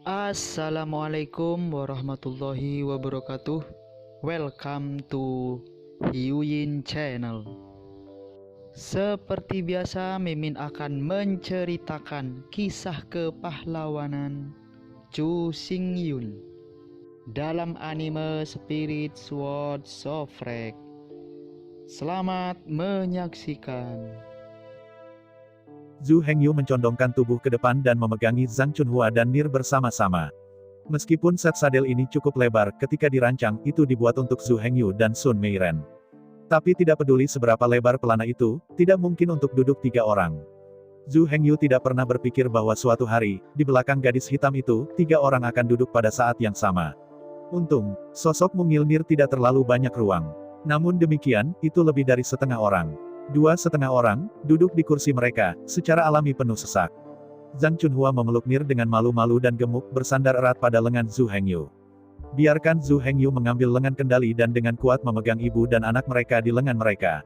Assalamualaikum warahmatullahi wabarakatuh. Welcome to Hyuyin Channel. Seperti biasa, Mimin akan menceritakan kisah kepahlawanan Chu Xingyun dalam anime Spirit Sword Sofrek. Selamat menyaksikan. Zhu Hengyu mencondongkan tubuh ke depan dan memegangi Zhang Chunhua dan Nir bersama-sama. Meskipun set sadel ini cukup lebar, ketika dirancang, itu dibuat untuk Zhu Hengyu dan Sun Meiren. Tapi tidak peduli seberapa lebar pelana itu, tidak mungkin untuk duduk 3 orang. Zhu Hengyu tidak pernah berpikir bahwa suatu hari, di belakang gadis hitam itu, 3 orang akan duduk pada saat yang sama. Untung, sosok mungil Nir tidak terlalu banyak ruang. Namun demikian, itu lebih dari setengah orang. 2,5 orang, duduk di kursi mereka, secara alami penuh sesak. Zhang Chunhua memeluk Nir dengan malu-malu dan gemuk, bersandar erat pada lengan Zhu Hengyu. Biarkan Zhu Hengyu mengambil lengan kendali dan dengan kuat memegang ibu dan anak mereka di lengan mereka.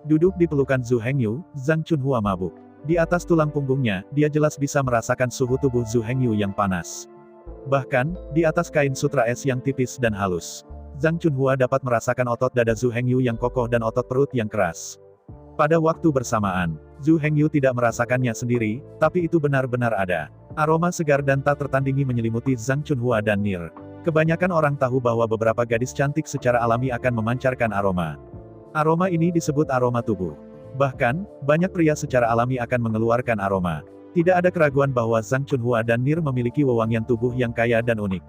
Duduk di pelukan Zhu Hengyu, Zhang Chunhua mabuk. Di atas tulang punggungnya, dia jelas bisa merasakan suhu tubuh Zhu Hengyu yang panas. Bahkan, di atas kain sutra es yang tipis dan halus, Zhang Chunhua dapat merasakan otot dada Zhu Hengyu yang kokoh dan otot perut yang keras. Pada waktu bersamaan, Zhu Hengyu tidak merasakannya sendiri, tapi itu benar-benar ada. Aroma segar dan tak tertandingi menyelimuti Zhang Chunhua dan Nir. Kebanyakan orang tahu bahwa beberapa gadis cantik secara alami akan memancarkan aroma. Aroma ini disebut aroma tubuh. Bahkan, banyak pria secara alami akan mengeluarkan aroma. Tidak ada keraguan bahwa Zhang Chunhua dan Nir memiliki wewangian tubuh yang kaya dan unik.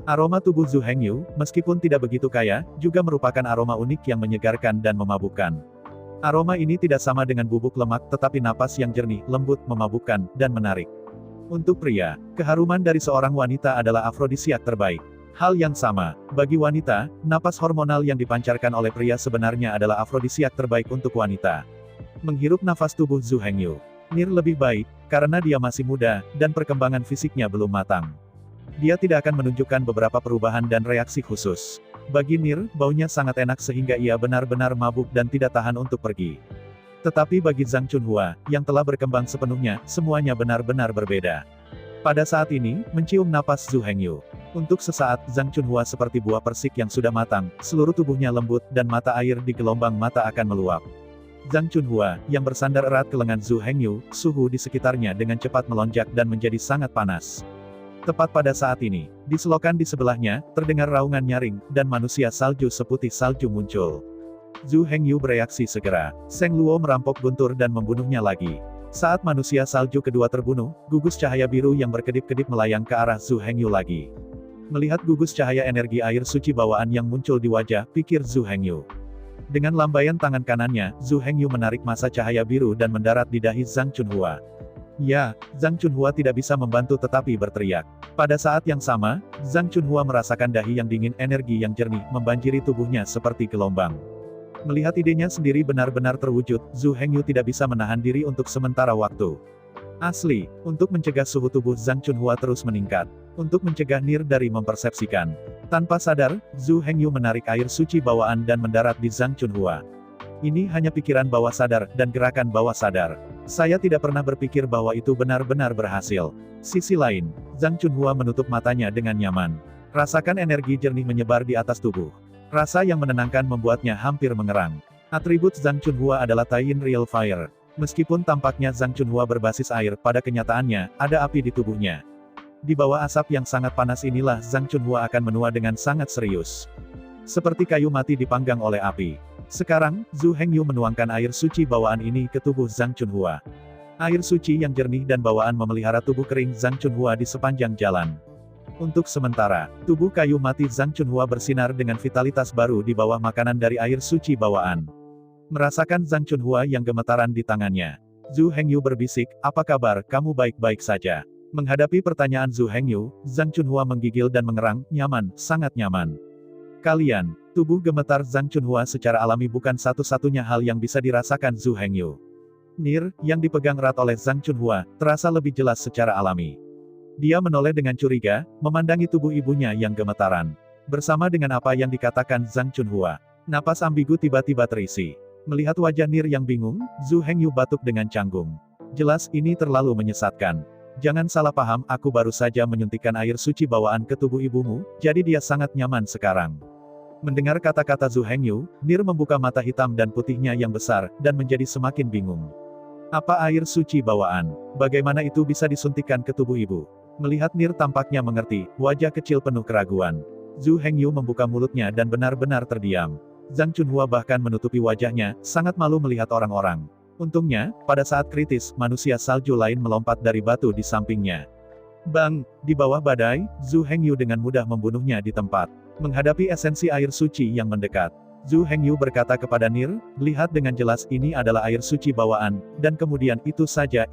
Aroma tubuh Zhu Hengyu, meskipun tidak begitu kaya, juga merupakan aroma unik yang menyegarkan dan memabukkan. Aroma ini tidak sama dengan bubuk lemak, tetapi napas yang jernih, lembut, memabukkan, dan menarik. Untuk pria, keharuman dari seorang wanita adalah afrodisiak terbaik. Hal yang sama, bagi wanita, napas hormonal yang dipancarkan oleh pria sebenarnya adalah afrodisiak terbaik untuk wanita. Menghirup nafas tubuh Zhu Hengyu. Nir lebih baik, karena dia masih muda, dan perkembangan fisiknya belum matang. Dia tidak akan menunjukkan beberapa perubahan dan reaksi khusus. Bagi Nir, baunya sangat enak sehingga ia benar-benar mabuk dan tidak tahan untuk pergi. Tetapi bagi Zhang Chunhua, yang telah berkembang sepenuhnya, semuanya benar-benar berbeda. Pada saat ini, mencium napas Zhu Hengyu. Untuk sesaat, Zhang Chunhua seperti buah persik yang sudah matang, seluruh tubuhnya lembut, dan mata air di gelombang mata akan meluap. Zhang Chunhua, yang bersandar erat ke lengan Zhu Hengyu, suhu di sekitarnya dengan cepat melonjak dan menjadi sangat panas. Tepat pada saat ini, di selokan di sebelahnya, terdengar raungan nyaring, dan manusia salju seputih salju muncul. Zhu Hengyu bereaksi segera. Seng Luo merampok guntur dan membunuhnya lagi. Saat manusia salju kedua terbunuh, gugus cahaya biru yang berkedip-kedip melayang ke arah Zhu Hengyu lagi. Melihat gugus cahaya energi air suci bawaan yang muncul di wajah, pikir Zhu Hengyu. Dengan lambaian tangan kanannya, Zhu Hengyu menarik massa cahaya biru dan mendarat di dahi Zhang Chunhua. Ya, Zhang Chunhua tidak bisa membantu tetapi berteriak. Pada saat yang sama, Zhang Chunhua merasakan dahi yang dingin, energi yang jernih, membanjiri tubuhnya seperti gelombang. Melihat idenya sendiri benar-benar terwujud, Zhu Hengyu tidak bisa menahan diri untuk sementara waktu. Asli, untuk mencegah suhu tubuh Zhang Chunhua terus meningkat. Untuk mencegah Nir dari mempersepsikan. Tanpa sadar, Zhu Hengyu menarik air suci bawaan dan mendarat di Zhang Chunhua. Ini hanya pikiran bawah sadar, dan gerakan bawah sadar. Saya tidak pernah berpikir bahwa itu benar-benar berhasil. Sisi lain, Zhang Chunhua menutup matanya dengan nyaman. Rasakan energi jernih menyebar di atas tubuh. Rasa yang menenangkan membuatnya hampir mengerang. Atribut Zhang Chunhua adalah Taiyin Real Fire. Meskipun tampaknya Zhang Chunhua berbasis air, pada kenyataannya, ada api di tubuhnya. Di bawah asap yang sangat panas inilah Zhang Chunhua akan menua dengan sangat serius. Seperti kayu mati dipanggang oleh api. Sekarang, Zhu Hengyu menuangkan air suci bawaan ini ke tubuh Zhang Chunhua. Air suci yang jernih dan bawaan memelihara tubuh kering Zhang Chunhua di sepanjang jalan. Untuk sementara, tubuh kayu mati Zhang Chunhua bersinar dengan vitalitas baru di bawah makanan dari air suci bawaan. Merasakan Zhang Chunhua yang gemetaran di tangannya. Zhu Hengyu berbisik, "Apa kabar, kamu baik-baik saja?" Menghadapi pertanyaan Zhu Hengyu, Zhang Chunhua menggigil dan mengerang, "Nyaman, sangat nyaman." Kalian, tubuh gemetar Zhang Chunhua secara alami bukan satu-satunya hal yang bisa dirasakan Zhu Hengyu. Nir, yang dipegang erat oleh Zhang Chunhua, terasa lebih jelas secara alami. Dia menoleh dengan curiga, memandangi tubuh ibunya yang gemetaran. Bersama dengan apa yang dikatakan Zhang Chunhua, napas ambigu tiba-tiba terisi. Melihat wajah Nir yang bingung, Zhu Hengyu batuk dengan canggung. Jelas ini terlalu menyesatkan. Jangan salah paham, aku baru saja menyuntikkan air suci bawaan ke tubuh ibumu, jadi dia sangat nyaman sekarang. Mendengar kata-kata Zhu Hengyu, Nir membuka mata hitam dan putihnya yang besar, dan menjadi semakin bingung. Apa air suci bawaan? Bagaimana itu bisa disuntikkan ke tubuh ibu? Melihat Nir tampaknya mengerti, wajah kecil penuh keraguan. Zhu Hengyu membuka mulutnya dan benar-benar terdiam. Zhang Chunhua bahkan menutupi wajahnya, sangat malu melihat orang-orang. Untungnya, pada saat kritis, manusia salju lain melompat dari batu di sampingnya. Bang! Di bawah badai, Zhu Hengyu dengan mudah membunuhnya di tempat. Menghadapi esensi air suci yang mendekat, Zhu Hengyu berkata kepada Nir, lihat dengan jelas ini adalah air suci bawaan, dan kemudian itu saja.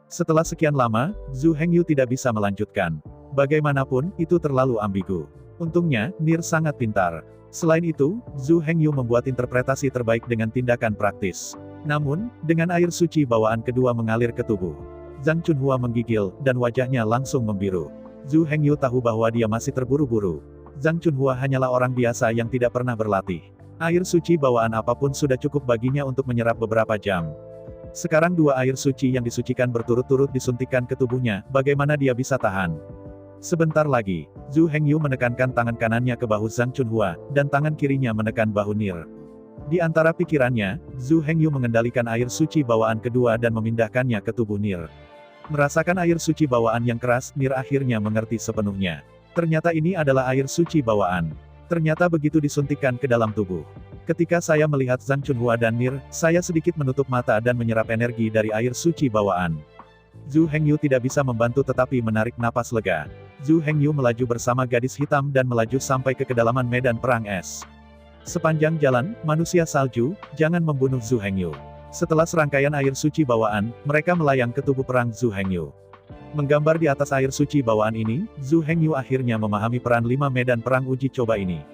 Setelah sekian lama, Zhu Hengyu tidak bisa melanjutkan. Bagaimanapun, itu terlalu ambigu. Untungnya, Nir sangat pintar. Selain itu, Zhu Hengyu membuat interpretasi terbaik dengan tindakan praktis. Namun, dengan air suci bawaan kedua mengalir ke tubuh, Zhang Chunhua menggigil, dan wajahnya langsung membiru. Zhu Hengyu tahu bahwa dia masih terburu-buru. Zhang Chunhua hanyalah orang biasa yang tidak pernah berlatih. Air suci bawaan apapun sudah cukup baginya untuk menyerap beberapa jam. Sekarang dua air suci yang disucikan berturut-turut disuntikkan ke tubuhnya, bagaimana dia bisa tahan? Sebentar lagi, Zhu Hengyu menekankan tangan kanannya ke bahu Zhang Chunhua, dan tangan kirinya menekan bahu Nir. Di antara pikirannya, Zhu Hengyu mengendalikan air suci bawaan kedua dan memindahkannya ke tubuh Nir. Merasakan air suci bawaan yang keras, Nir akhirnya mengerti sepenuhnya. Ternyata ini adalah air suci bawaan. Ternyata begitu disuntikkan ke dalam tubuh. Ketika saya melihat Zhang Chunhua dan Nir, saya sedikit menutup mata dan menyerap energi dari air suci bawaan. Zhu Hengyu tidak bisa membantu tetapi menarik napas lega. Zhu Hengyu melaju bersama gadis hitam dan melaju sampai ke kedalaman medan perang es. Sepanjang jalan, manusia salju, jangan membunuh Zhu Hengyu. Setelah serangkaian air suci bawaan, mereka melayang ke tubuh perang Zhu Hengyu. Menggambar di atas air suci bawaan ini, Zhu Hengyu akhirnya memahami peran 5 medan perang uji coba ini.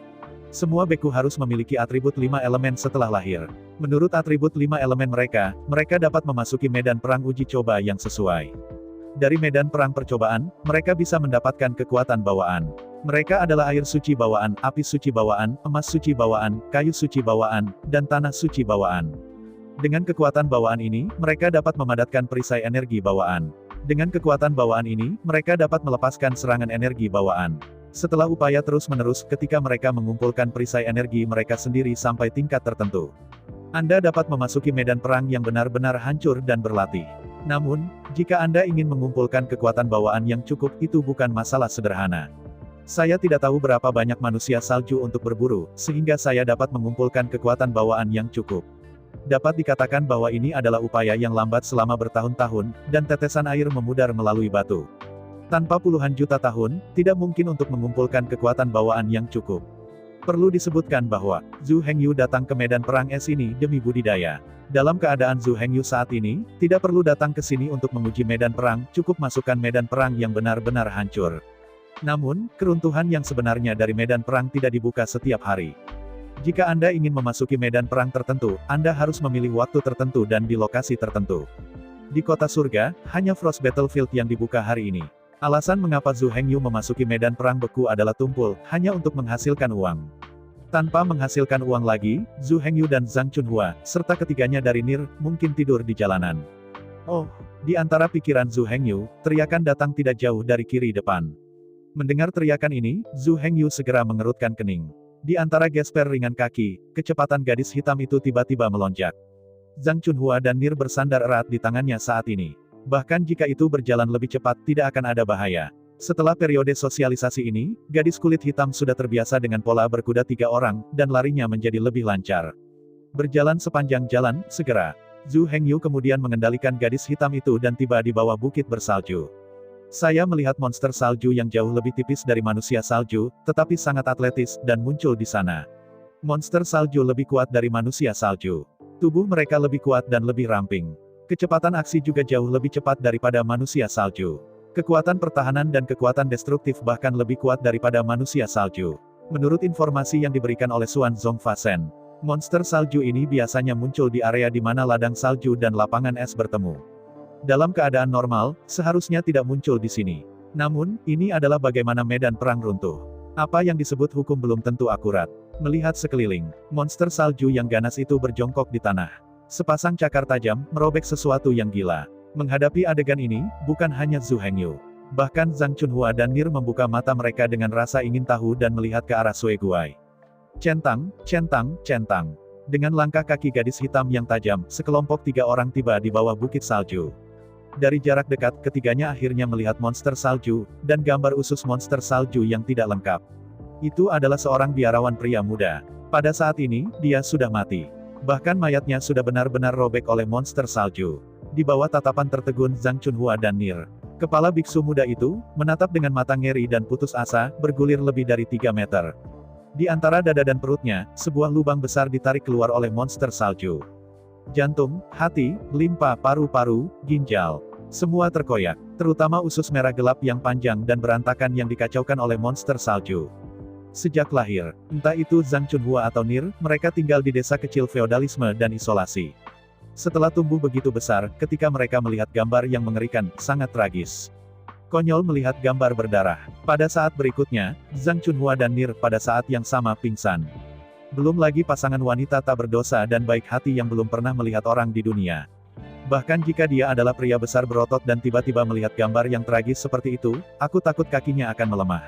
Semua beku harus memiliki atribut 5 elemen setelah lahir. Menurut atribut 5 elemen mereka dapat memasuki medan perang uji coba yang sesuai. Dari medan perang percobaan, mereka bisa mendapatkan kekuatan bawaan. Mereka adalah air suci bawaan, api suci bawaan, emas suci bawaan, kayu suci bawaan, dan tanah suci bawaan. Dengan kekuatan bawaan ini, mereka dapat memadatkan perisai energi bawaan. Dengan kekuatan bawaan ini, mereka dapat melepaskan serangan energi bawaan. Setelah upaya terus-menerus, ketika mereka mengumpulkan perisai energi mereka sendiri sampai tingkat tertentu, Anda dapat memasuki medan perang yang benar-benar hancur dan berlatih. Namun, jika Anda ingin mengumpulkan kekuatan bawaan yang cukup, itu bukan masalah sederhana. Saya tidak tahu berapa banyak manusia salju untuk berburu, sehingga saya dapat mengumpulkan kekuatan bawaan yang cukup. Dapat dikatakan bahwa ini adalah upaya yang lambat selama bertahun-tahun, dan tetesan air memudar melalui batu. Tanpa puluhan juta tahun, tidak mungkin untuk mengumpulkan kekuatan bawaan yang cukup. Perlu disebutkan bahwa, Zhu Hengyu datang ke medan perang es ini demi budidaya. Dalam keadaan Zhu Hengyu saat ini, tidak perlu datang ke sini untuk menguji medan perang, cukup masukkan medan perang yang benar-benar hancur. Namun, keruntuhan yang sebenarnya dari medan perang tidak dibuka setiap hari. Jika Anda ingin memasuki medan perang tertentu, Anda harus memilih waktu tertentu dan di lokasi tertentu. Di kota surga, hanya Frost Battlefield yang dibuka hari ini. Alasan mengapa Zhu Hengyu memasuki medan perang beku adalah tumpul, hanya untuk menghasilkan uang. Tanpa menghasilkan uang lagi, Zhu Hengyu dan Zhang Chunhua, serta ketiganya dari Nir, mungkin tidur di jalanan. Oh, di antara pikiran Zhu Hengyu, teriakan datang tidak jauh dari kiri depan. Mendengar teriakan ini, Zhu Hengyu segera mengerutkan kening. Di antara gesper ringan kaki, kecepatan gadis hitam itu tiba-tiba melonjak. Zhang Chunhua dan Nir bersandar erat di tangannya saat ini. Bahkan jika itu berjalan lebih cepat, tidak akan ada bahaya. Setelah periode sosialisasi ini, gadis kulit hitam sudah terbiasa dengan pola berkuda 3 orang, dan larinya menjadi lebih lancar. Berjalan sepanjang jalan, segera, Zhu Hengyu kemudian mengendalikan gadis hitam itu dan tiba di bawah bukit bersalju. Saya melihat monster salju yang jauh lebih tipis dari manusia salju, tetapi sangat atletis, dan muncul di sana. Monster salju lebih kuat dari manusia salju. Tubuh mereka lebih kuat dan lebih ramping. Kecepatan aksi juga jauh lebih cepat daripada manusia salju. Kekuatan pertahanan dan kekuatan destruktif bahkan lebih kuat daripada manusia salju. Menurut informasi yang diberikan oleh Xuan Zongfasen, monster salju ini biasanya muncul di area di mana ladang salju dan lapangan es bertemu. Dalam keadaan normal, seharusnya tidak muncul di sini. Namun, ini adalah bagaimana medan perang runtuh. Apa yang disebut hukum belum tentu akurat. Melihat sekeliling, monster salju yang ganas itu berjongkok di tanah. Sepasang cakar tajam, merobek sesuatu yang gila. Menghadapi adegan ini, bukan hanya Zhu Hengyu. Bahkan Zhang Chunhua dan Nir membuka mata mereka dengan rasa ingin tahu dan melihat ke arah Sui Guai. Centang, centang, centang. Dengan langkah kaki gadis hitam yang tajam, sekelompok 3 orang tiba di bawah bukit salju. Dari jarak dekat, ketiganya akhirnya melihat monster salju, dan gambar usus monster salju yang tidak lengkap. Itu adalah seorang biarawan pria muda. Pada saat ini, dia sudah mati. Bahkan mayatnya sudah benar-benar robek oleh monster salju. Di bawah tatapan tertegun Zhang Chunhua dan Nir. Kepala biksu muda itu, menatap dengan mata ngeri dan putus asa, bergulir lebih dari 3 meter. Di antara dada dan perutnya, sebuah lubang besar ditarik keluar oleh monster salju. Jantung, hati, limpa, paru-paru, ginjal. Semua terkoyak, terutama usus merah gelap yang panjang dan berantakan yang dikacaukan oleh monster salju. Sejak lahir, entah itu Zhang Chunhua atau Nir, mereka tinggal di desa kecil feodalisme dan isolasi. Setelah tumbuh begitu besar, ketika mereka melihat gambar yang mengerikan, sangat tragis. Konyol melihat gambar berdarah. Pada saat berikutnya, Zhang Chunhua dan Nir pada saat yang sama pingsan. Belum lagi pasangan wanita tak berdosa dan baik hati yang belum pernah melihat orang di dunia. Bahkan jika dia adalah pria besar berotot dan tiba-tiba melihat gambar yang tragis seperti itu, aku takut kakinya akan melemah.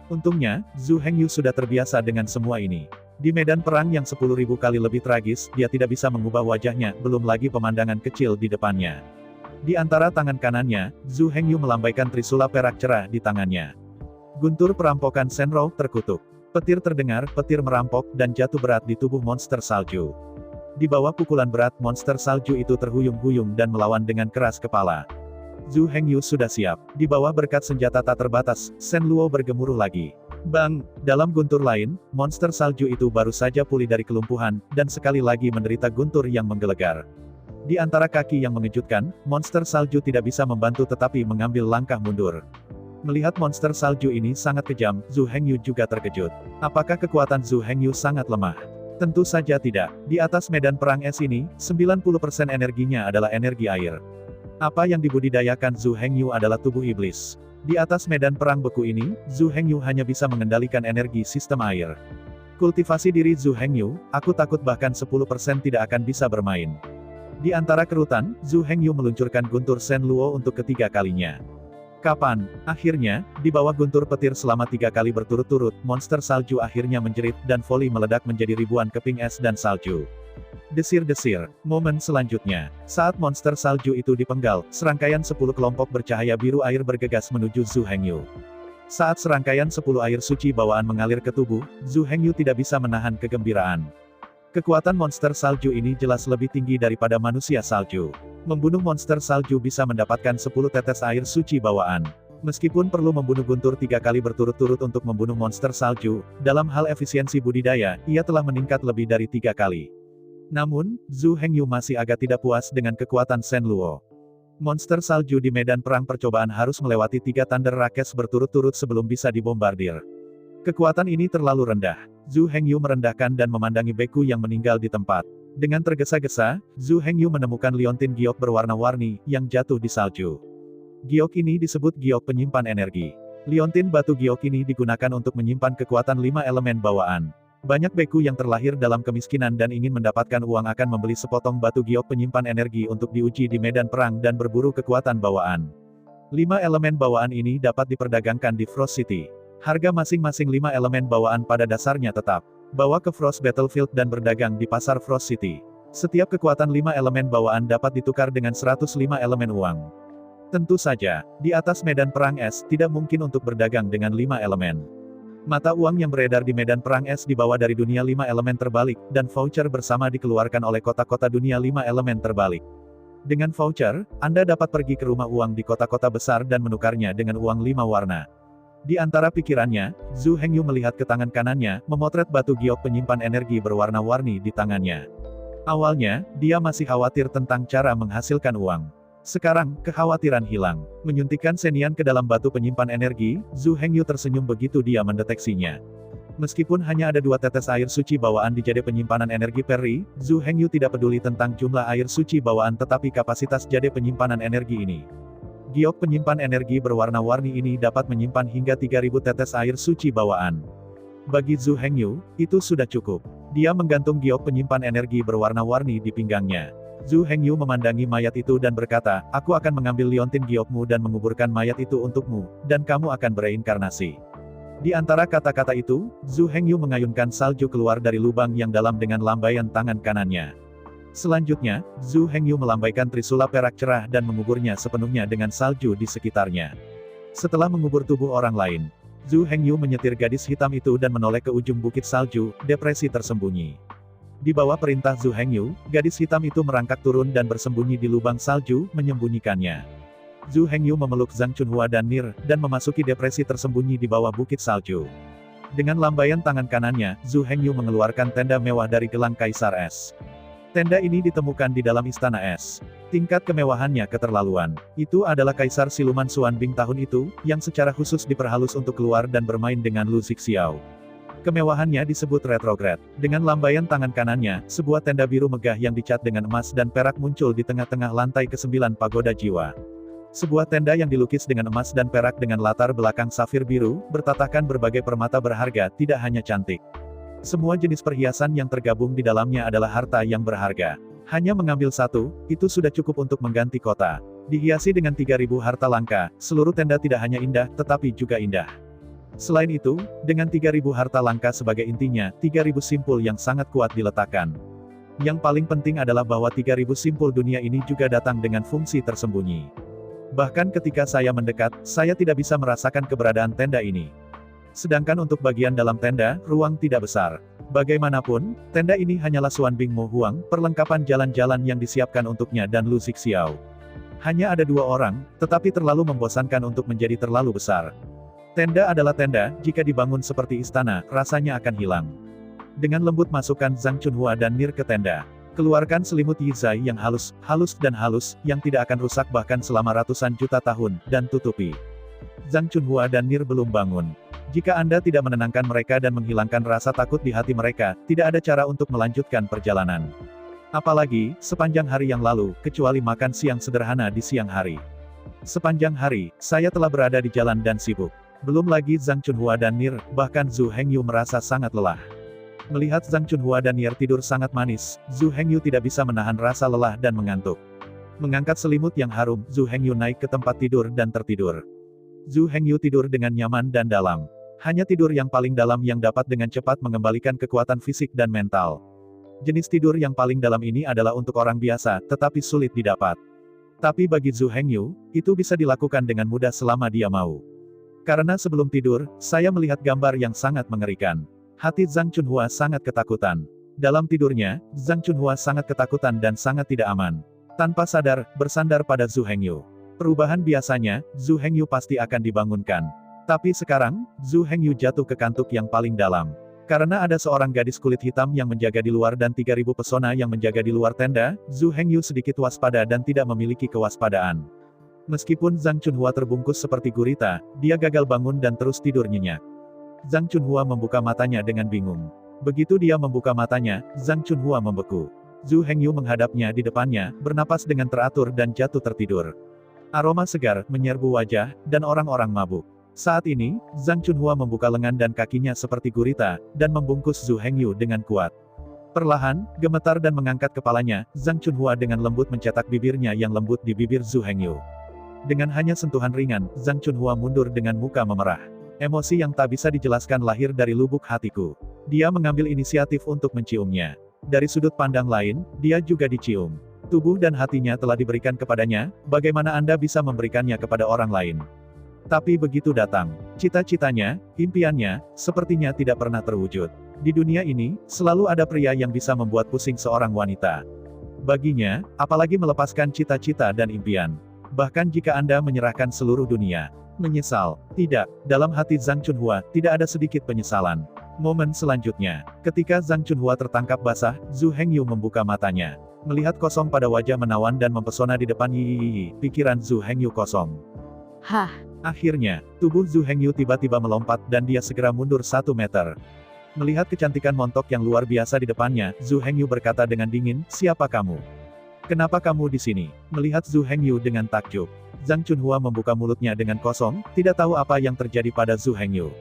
Untungnya, Zhu Hengyu sudah terbiasa dengan semua ini. Di medan perang yang 10.000 kali lebih tragis, dia tidak bisa mengubah wajahnya, belum lagi pemandangan kecil di depannya. Di antara tangan kanannya, Zhu Hengyu melambaikan trisula perak cerah di tangannya. Guntur perampokan Senrou terkutuk. Petir terdengar, petir merampok, dan jatuh berat di tubuh monster salju. Di bawah pukulan berat, monster salju itu terhuyung-huyung dan melawan dengan keras kepala. Zhu Hengyu sudah siap. Di bawah berkat senjata tak terbatas, Shen Luo bergemuruh lagi. Bang! Dalam guntur lain, monster salju itu baru saja pulih dari kelumpuhan, dan sekali lagi menderita guntur yang menggelegar. Di antara kaki yang mengejutkan, monster salju tidak bisa membantu tetapi mengambil langkah mundur. Melihat monster salju ini sangat kejam, Zhu Hengyu juga terkejut. Apakah kekuatan Zhu Hengyu sangat lemah? Tentu saja tidak. Di atas medan perang es ini, 90% energinya adalah energi air. Apa yang dibudidayakan Zhu Hengyu adalah tubuh iblis. Di atas medan perang beku ini, Zhu Hengyu hanya bisa mengendalikan energi sistem air. Kultivasi diri Zhu Hengyu, aku takut bahkan 10% tidak akan bisa bermain. Di antara kerutan, Zhu Hengyu meluncurkan guntur Shen Luo untuk ketiga kalinya. Kapan? Akhirnya, di bawah guntur petir selama 3 kali berturut-turut, monster salju akhirnya menjerit, dan voli meledak menjadi ribuan keping es dan salju. Desir-desir. Momen selanjutnya. Saat monster salju itu dipenggal, serangkaian 10 kelompok bercahaya biru air bergegas menuju Zhu Hengyu. Saat serangkaian 10 air suci bawaan mengalir ke tubuh, Zhu Hengyu tidak bisa menahan kegembiraan. Kekuatan monster salju ini jelas lebih tinggi daripada manusia salju. Membunuh monster salju bisa mendapatkan 10 tetes air suci bawaan. Meskipun perlu membunuh guntur 3 kali berturut-turut untuk membunuh monster salju, dalam hal efisiensi budidaya, ia telah meningkat lebih dari 3 kali. Namun, Zhu Hengyu masih agak tidak puas dengan kekuatan Shen Luo. Monster salju di medan perang percobaan harus melewati 3 Thunder Rakes berturut-turut sebelum bisa dibombardir. Kekuatan ini terlalu rendah. Zhu Hengyu merendahkan dan memandangi beku yang meninggal di tempat. Dengan tergesa-gesa, Zhu Hengyu menemukan liontin giok berwarna-warni, yang jatuh di salju. Giok ini disebut giok penyimpan energi. Liontin batu giok ini digunakan untuk menyimpan kekuatan 5 elemen bawaan. Banyak beku yang terlahir dalam kemiskinan dan ingin mendapatkan uang akan membeli sepotong batu giok penyimpan energi untuk diuji di medan perang dan berburu kekuatan bawaan. 5 elemen bawaan ini dapat diperdagangkan di Frost City. Harga masing-masing 5 elemen bawaan pada dasarnya tetap. Bawa ke Frost Battlefield dan berdagang di pasar Frost City. Setiap kekuatan 5 elemen bawaan dapat ditukar dengan 105 elemen uang. Tentu saja, di atas medan perang es, tidak mungkin untuk berdagang dengan 5 elemen. Mata uang yang beredar di medan perang es dibawa dari dunia 5 elemen terbalik, dan voucher bersama dikeluarkan oleh kota-kota dunia 5 elemen terbalik. Dengan voucher, Anda dapat pergi ke rumah uang di kota-kota besar dan menukarnya dengan uang 5 warna. Di antara pikirannya, Zhu Hengyu melihat ke tangan kanannya, memotret batu giok penyimpan energi berwarna-warni di tangannya. Awalnya, dia masih khawatir tentang cara menghasilkan uang. Sekarang, kekhawatiran hilang. Menyuntikkan senian ke dalam batu penyimpan energi, Zhu Hengyu tersenyum begitu dia mendeteksinya. Meskipun hanya ada 2 tetes air suci bawaan di jade penyimpanan energi Peri, Zhu Hengyu tidak peduli tentang jumlah air suci bawaan tetapi kapasitas jade penyimpanan energi ini. Giok penyimpan energi berwarna-warni ini dapat menyimpan hingga 3000 tetes air suci bawaan. Bagi Zhu Hengyu, itu sudah cukup. Dia menggantung giok penyimpan energi berwarna-warni di pinggangnya. Zhu Hengyu memandangi mayat itu dan berkata, aku akan mengambil liontin giokmu dan menguburkan mayat itu untukmu, dan kamu akan bereinkarnasi. Di antara kata-kata itu, Zhu Hengyu mengayunkan salju keluar dari lubang yang dalam dengan lambaian tangan kanannya. Selanjutnya, Zhu Hengyu melambaikan trisula perak cerah dan menguburnya sepenuhnya dengan salju di sekitarnya. Setelah mengubur tubuh orang lain, Zhu Hengyu menyetir gadis hitam itu dan menoleh ke ujung bukit salju, depresi tersembunyi. Di bawah perintah Zhu Hengyu, gadis hitam itu merangkak turun dan bersembunyi di lubang salju, menyembunyikannya. Zhu Hengyu memeluk Zhang Chunhua dan Nir, dan memasuki depresi tersembunyi di bawah bukit salju. Dengan lambaian tangan kanannya, Zhu Hengyu mengeluarkan tenda mewah dari gelang Kaisar Es. Tenda ini ditemukan di dalam istana es. Tingkat kemewahannya keterlaluan. Itu adalah Kaisar Siluman Xuanbing tahun itu, yang secara khusus diperhalus untuk keluar dan bermain dengan Lu Zixiao. Kemewahannya disebut retrograd. Dengan lambaian tangan kanannya, sebuah tenda biru megah yang dicat dengan emas dan perak muncul di tengah-tengah lantai ke-9 pagoda jiwa. Sebuah tenda yang dilukis dengan emas dan perak dengan latar belakang safir biru, bertatahkan berbagai permata berharga, tidak hanya cantik. Semua jenis perhiasan yang tergabung di dalamnya adalah harta yang berharga. Hanya mengambil satu, itu sudah cukup untuk mengganti kota. Dihiasi dengan 3.000 harta langka, seluruh tenda tidak hanya indah, tetapi juga indah. Selain itu, dengan 3.000 harta langka sebagai intinya, 3.000 simpul yang sangat kuat diletakkan. Yang paling penting adalah bahwa 3.000 simpul dunia ini juga datang dengan fungsi tersembunyi. Bahkan ketika saya mendekat, saya tidak bisa merasakan keberadaan tenda ini. Sedangkan untuk bagian dalam tenda, ruang tidak besar. Bagaimanapun, tenda ini hanyalah Xuanbing Mo Huang, perlengkapan jalan-jalan yang disiapkan untuknya dan Lu Zixiao. Hanya ada 2 orang, tetapi terlalu membosankan untuk menjadi terlalu besar. Tenda adalah tenda, jika dibangun seperti istana, rasanya akan hilang. Dengan lembut masukkan Zhang Chunhua dan Nir ke tenda. Keluarkan selimut Yizai yang halus, yang tidak akan rusak bahkan selama ratusan juta tahun, dan tutupi. Zhang Chunhua dan Nir belum bangun. Jika Anda tidak menenangkan mereka dan menghilangkan rasa takut di hati mereka, tidak ada cara untuk melanjutkan perjalanan. Apalagi, sepanjang hari yang lalu, kecuali makan siang sederhana di siang hari. Sepanjang hari, saya telah berada di jalan dan sibuk. Belum lagi Zhang Chunhua dan Nir, bahkan Zhu Hengyu merasa sangat lelah. Melihat Zhang Chunhua dan Nir tidur sangat manis, Zhu Hengyu tidak bisa menahan rasa lelah dan mengantuk. Mengangkat selimut yang harum, Zhu Hengyu naik ke tempat tidur dan tertidur. Zhu Hengyu tidur dengan nyaman dan dalam. Hanya tidur yang paling dalam yang dapat dengan cepat mengembalikan kekuatan fisik dan mental. Jenis tidur yang paling dalam ini adalah untuk orang biasa, tetapi sulit didapat. Tapi bagi Zhu Hengyu, itu bisa dilakukan dengan mudah selama dia mau. Karena sebelum tidur, saya melihat gambar yang sangat mengerikan. Hati Zhang Chunhua sangat ketakutan. Dalam tidurnya, Zhang Chunhua sangat ketakutan dan sangat tidak aman. Tanpa sadar, bersandar pada Zhu Hengyu. Perubahan biasanya, Zhu Hengyu pasti akan dibangunkan. Tapi sekarang, Zhu Hengyu jatuh ke kantuk yang paling dalam. Karena ada seorang gadis kulit hitam yang menjaga di luar dan 3.000 pesona yang menjaga di luar tenda, Zhu Hengyu sedikit waspada dan tidak memiliki kewaspadaan. Meskipun Zhang Chunhua terbungkus seperti gurita, dia gagal bangun dan terus tidur nyenyak. Zhang Chunhua membuka matanya dengan bingung. Begitu dia membuka matanya, Zhang Chunhua membeku. Zhu Hengyu menghadapnya di depannya, bernapas dengan teratur dan jatuh tertidur. Aroma segar menyerbu wajah, dan orang-orang mabuk. Saat ini, Zhang Chunhua membuka lengan dan kakinya seperti gurita, dan membungkus Zhu Hengyu dengan kuat. Perlahan, gemetar dan mengangkat kepalanya, Zhang Chunhua dengan lembut mencetak bibirnya yang lembut di bibir Zhu Hengyu. Dengan hanya sentuhan ringan, Zhang Chunhua mundur dengan muka memerah. Emosi yang tak bisa dijelaskan lahir dari lubuk hatiku. Dia mengambil inisiatif untuk menciumnya. Dari sudut pandang lain, dia juga dicium. Tubuh dan hatinya telah diberikan kepadanya, bagaimana Anda bisa memberikannya kepada orang lain? Tapi begitu datang, cita-citanya, impiannya, sepertinya tidak pernah terwujud. Di dunia ini, selalu ada pria yang bisa membuat pusing seorang wanita. Baginya, apalagi melepaskan cita-cita dan impian. Bahkan jika Anda menyerahkan seluruh dunia. Menyesal? Tidak. Dalam hati Zhang Chunhua, tidak ada sedikit penyesalan. Momen selanjutnya, ketika Zhang Chunhua tertangkap basah, Zhu Hengyu membuka matanya. Melihat kosong pada wajah menawan dan mempesona di depan pikiran Zhu Hengyu kosong. Hah? Akhirnya, tubuh Zhu Hengyu tiba-tiba melompat dan dia segera mundur 1 meter. Melihat kecantikan montok yang luar biasa di depannya, Zhu Hengyu berkata dengan dingin, "Siapa kamu? Kenapa kamu di sini?" Melihat Zhu Hengyu dengan takjub, Zhang Chunhua membuka mulutnya dengan kosong, tidak tahu apa yang terjadi pada Zhu Hengyu.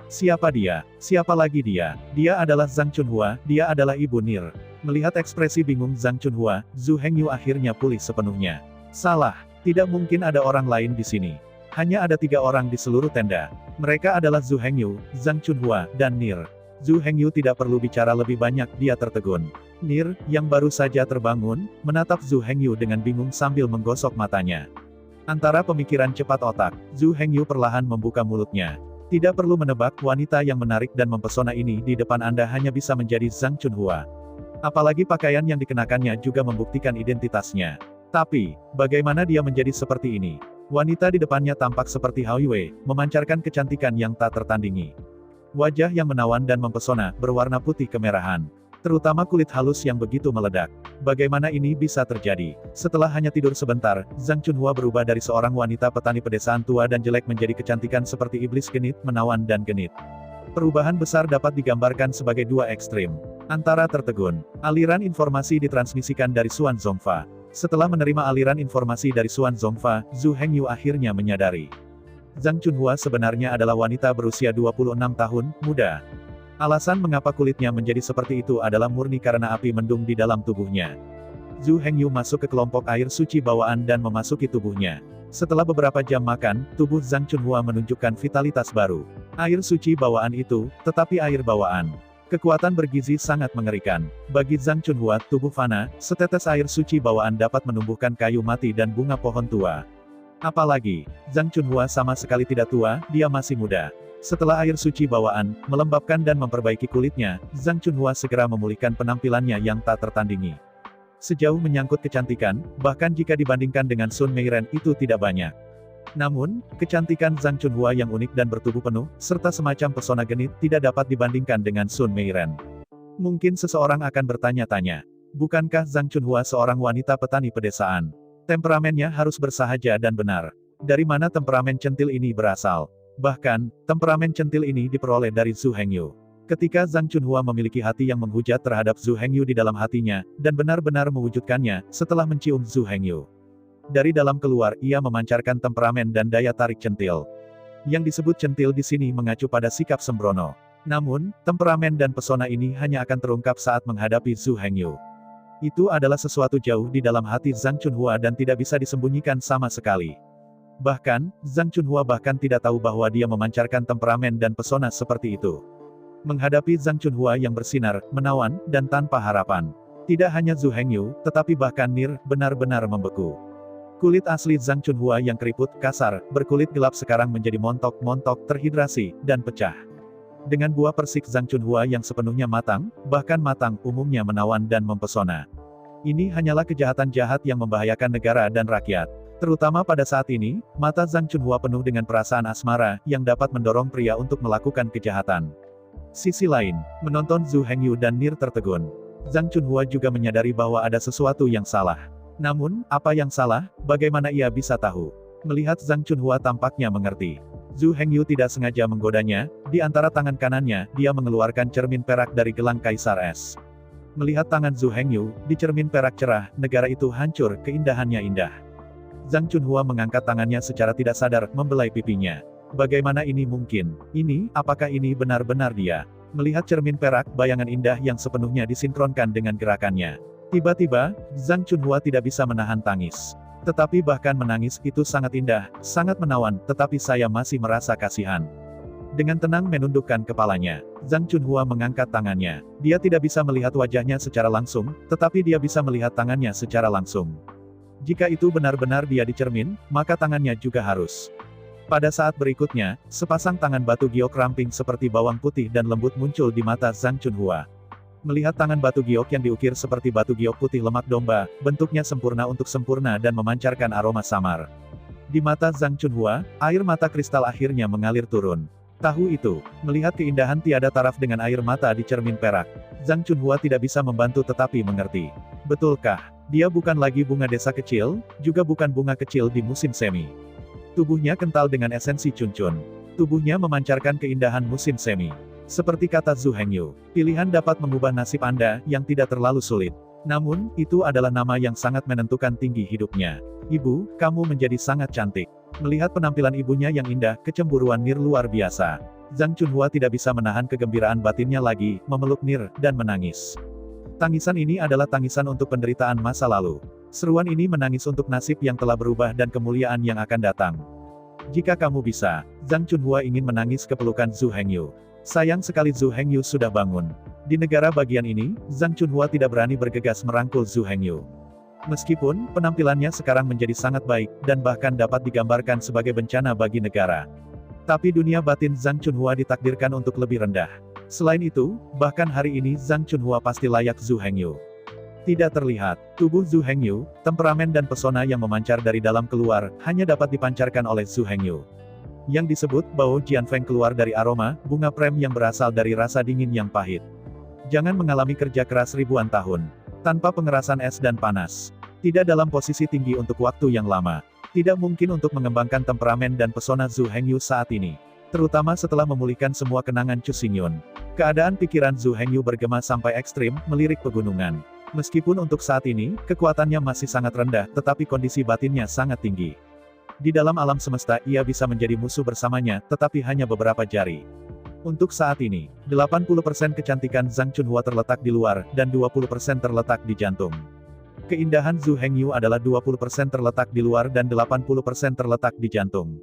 Siapa dia? Siapa lagi dia? Dia adalah Zhang Chunhua, dia adalah Ibu Nir. Melihat ekspresi bingung Zhang Chunhua, Zhu Hengyu akhirnya pulih sepenuhnya. Salah, tidak mungkin ada orang lain di sini. Hanya ada 3 orang di seluruh tenda. Mereka adalah Zhu Hengyu, Zhang Chunhua, dan Nir. Zhu Hengyu tidak perlu bicara lebih banyak, dia tertegun. Nir, yang baru saja terbangun, menatap Zhu Hengyu dengan bingung sambil menggosok matanya. Antara pemikiran cepat otak, Zhu Hengyu perlahan membuka mulutnya. Tidak perlu menebak, wanita yang menarik dan mempesona ini di depan Anda hanya bisa menjadi Zhang Chunhua. Apalagi pakaian yang dikenakannya juga membuktikan identitasnya. Tapi, bagaimana dia menjadi seperti ini? Wanita di depannya tampak seperti Hao Yue, memancarkan kecantikan yang tak tertandingi. Wajah yang menawan dan mempesona, berwarna putih kemerahan. Terutama kulit halus yang begitu meledak. Bagaimana ini bisa terjadi? Setelah hanya tidur sebentar, Zhang Chunhua berubah dari seorang wanita petani pedesaan tua dan jelek menjadi kecantikan seperti iblis genit, menawan dan genit. Perubahan besar dapat digambarkan sebagai 2 ekstrim. Antara tertegun. Aliran informasi ditransmisikan dari Xuan Zongfa. Setelah menerima aliran informasi dari Xuan Zongfa, Zhu Hengyu akhirnya menyadari. Zhang Chunhua sebenarnya adalah wanita berusia 26 tahun, muda. Alasan mengapa kulitnya menjadi seperti itu adalah murni karena api mendung di dalam tubuhnya. Zhu Hengyu masuk ke kelompok air suci bawaan dan memasuki tubuhnya. Setelah beberapa jam makan, tubuh Zhang Chunhua menunjukkan vitalitas baru. Air suci bawaan itu, tetapi air bawaan. Kekuatan bergizi sangat mengerikan. Bagi Zhang Chunhua, tubuh fana, setetes air suci bawaan dapat menumbuhkan kayu mati dan bunga pohon tua. Apalagi, Zhang Chunhua sama sekali tidak tua, dia masih muda. Setelah air suci bawaan, melembabkan dan memperbaiki kulitnya, Zhang Chunhua segera memulihkan penampilannya yang tak tertandingi. Sejauh menyangkut kecantikan, bahkan jika dibandingkan dengan Sun Meiren itu tidak banyak. Namun, kecantikan Zhang Chunhua yang unik dan bertubuh penuh, serta semacam pesona genit, tidak dapat dibandingkan dengan Sun Meiren. Mungkin seseorang akan bertanya-tanya, bukankah Zhang Chunhua seorang wanita petani pedesaan? Temperamennya harus bersahaja dan benar. Dari mana temperamen centil ini berasal? Bahkan, temperamen centil ini diperoleh dari Zhu Hengyu. Ketika Zhang Chunhua memiliki hati yang menghujat terhadap Zhu Hengyu di dalam hatinya, dan benar-benar mewujudkannya, setelah mencium Zhu Hengyu. Dari dalam keluar, ia memancarkan temperamen dan daya tarik centil. Yang disebut centil di sini mengacu pada sikap sembrono. Namun, temperamen dan pesona ini hanya akan terungkap saat menghadapi Zhu Hengyu. Itu adalah sesuatu jauh di dalam hati Zhang Chunhua dan tidak bisa disembunyikan sama sekali. Bahkan, Zhang Chunhua bahkan tidak tahu bahwa dia memancarkan temperamen dan pesona seperti itu. Menghadapi Zhang Chunhua yang bersinar, menawan, dan tanpa harapan. Tidak hanya Zhu Hengyu, tetapi bahkan Nir, benar-benar membeku. Kulit asli Zhang Chunhua yang keriput, kasar, berkulit gelap sekarang menjadi montok-montok, terhidrasi, dan pecah. Dengan buah persik Zhang Chunhua yang sepenuhnya matang, bahkan matang, umumnya menawan dan mempesona. Ini hanyalah kejahatan jahat yang membahayakan negara dan rakyat. Terutama pada saat ini, mata Zhang Chunhua penuh dengan perasaan asmara, yang dapat mendorong pria untuk melakukan kejahatan. Sisi lain, menonton Zhu Hengyu dan Nir tertegun. Zhang Chunhua juga menyadari bahwa ada sesuatu yang salah. Namun, apa yang salah, bagaimana ia bisa tahu? Melihat Zhang Chunhua tampaknya mengerti. Zhu Hengyu tidak sengaja menggodanya, di antara tangan kanannya, dia mengeluarkan cermin perak dari gelang Kaisar Es. Melihat tangan Zhu Hengyu, di cermin perak cerah, negara itu hancur, keindahannya indah. Zhang Chunhua mengangkat tangannya secara tidak sadar, membelai pipinya. Bagaimana ini mungkin? Apakah ini benar-benar dia? Melihat cermin perak, bayangan indah yang sepenuhnya disinkronkan dengan gerakannya. Tiba-tiba, Zhang Chunhua tidak bisa menahan tangis. Tetapi bahkan menangis itu sangat indah, sangat menawan, tetapi saya masih merasa kasihan. Dengan tenang menundukkan kepalanya, Zhang Chunhua mengangkat tangannya. Dia tidak bisa melihat wajahnya secara langsung, tetapi dia bisa melihat tangannya secara langsung. Jika itu benar-benar dia di cermin, maka tangannya juga harus. Pada saat berikutnya, sepasang tangan batu giok ramping seperti bawang putih dan lembut muncul di mata Zhang Chunhua. Melihat tangan batu giok yang diukir seperti batu giok putih lemak domba, bentuknya sempurna untuk sempurna dan memancarkan aroma samar. Di mata Zhang Chunhua, air mata kristal akhirnya mengalir turun. Tahu itu, melihat keindahan tiada taraf dengan air mata di cermin perak, Zhang Chunhua tidak bisa membantu tetapi mengerti. Betulkah, dia bukan lagi bunga desa kecil, juga bukan bunga kecil di musim semi. Tubuhnya kental dengan esensi cuncun. Tubuhnya memancarkan keindahan musim semi. Seperti kata Zhu Hengyu, pilihan dapat mengubah nasib Anda, yang tidak terlalu sulit. Namun, itu adalah nama yang sangat menentukan tinggi hidupnya. Ibu, kamu menjadi sangat cantik. Melihat penampilan ibunya yang indah, kecemburuan Nir luar biasa. Zhang Chunhua tidak bisa menahan kegembiraan batinnya lagi, memeluk Nir, dan menangis. Tangisan ini adalah tangisan untuk penderitaan masa lalu. Seruan ini menangis untuk nasib yang telah berubah dan kemuliaan yang akan datang. Jika kamu bisa, Zhang Chunhua ingin menangis ke pelukan Zhu Hengyu. Sayang sekali Zhu Hengyu sudah bangun. Di negara bagian ini, Zhang Chunhua tidak berani bergegas merangkul Zhu Hengyu. Meskipun, penampilannya sekarang menjadi sangat baik, dan bahkan dapat digambarkan sebagai bencana bagi negara. Tapi dunia batin Zhang Chunhua ditakdirkan untuk lebih rendah. Selain itu, bahkan hari ini Zhang Chunhua pasti layak Zhu Hengyu. Tidak terlihat, tubuh Zhu Hengyu, temperamen dan pesona yang memancar dari dalam keluar, hanya dapat dipancarkan oleh Zhu Hengyu. Yang disebut, bau Jianfeng keluar dari aroma, bunga prem yang berasal dari rasa dingin yang pahit. Jangan mengalami kerja keras ribuan tahun. Tanpa pengerasan es dan panas. Tidak dalam posisi tinggi untuk waktu yang lama. Tidak mungkin untuk mengembangkan temperamen dan pesona Zhu Hengyu saat ini. Terutama setelah memulihkan semua kenangan Chu Xingyun. Keadaan pikiran Zhu Hengyu bergema sampai ekstrim, melirik pegunungan. Meskipun untuk saat ini, kekuatannya masih sangat rendah, tetapi kondisi batinnya sangat tinggi. Di dalam alam semesta ia bisa menjadi musuh bersamanya, tetapi hanya beberapa jari. Untuk saat ini, 80% kecantikan Zhang Chunhua terletak di luar, dan 20% terletak di jantung. Keindahan Zhu Hengyu adalah 20% terletak di luar dan 80% terletak di jantung.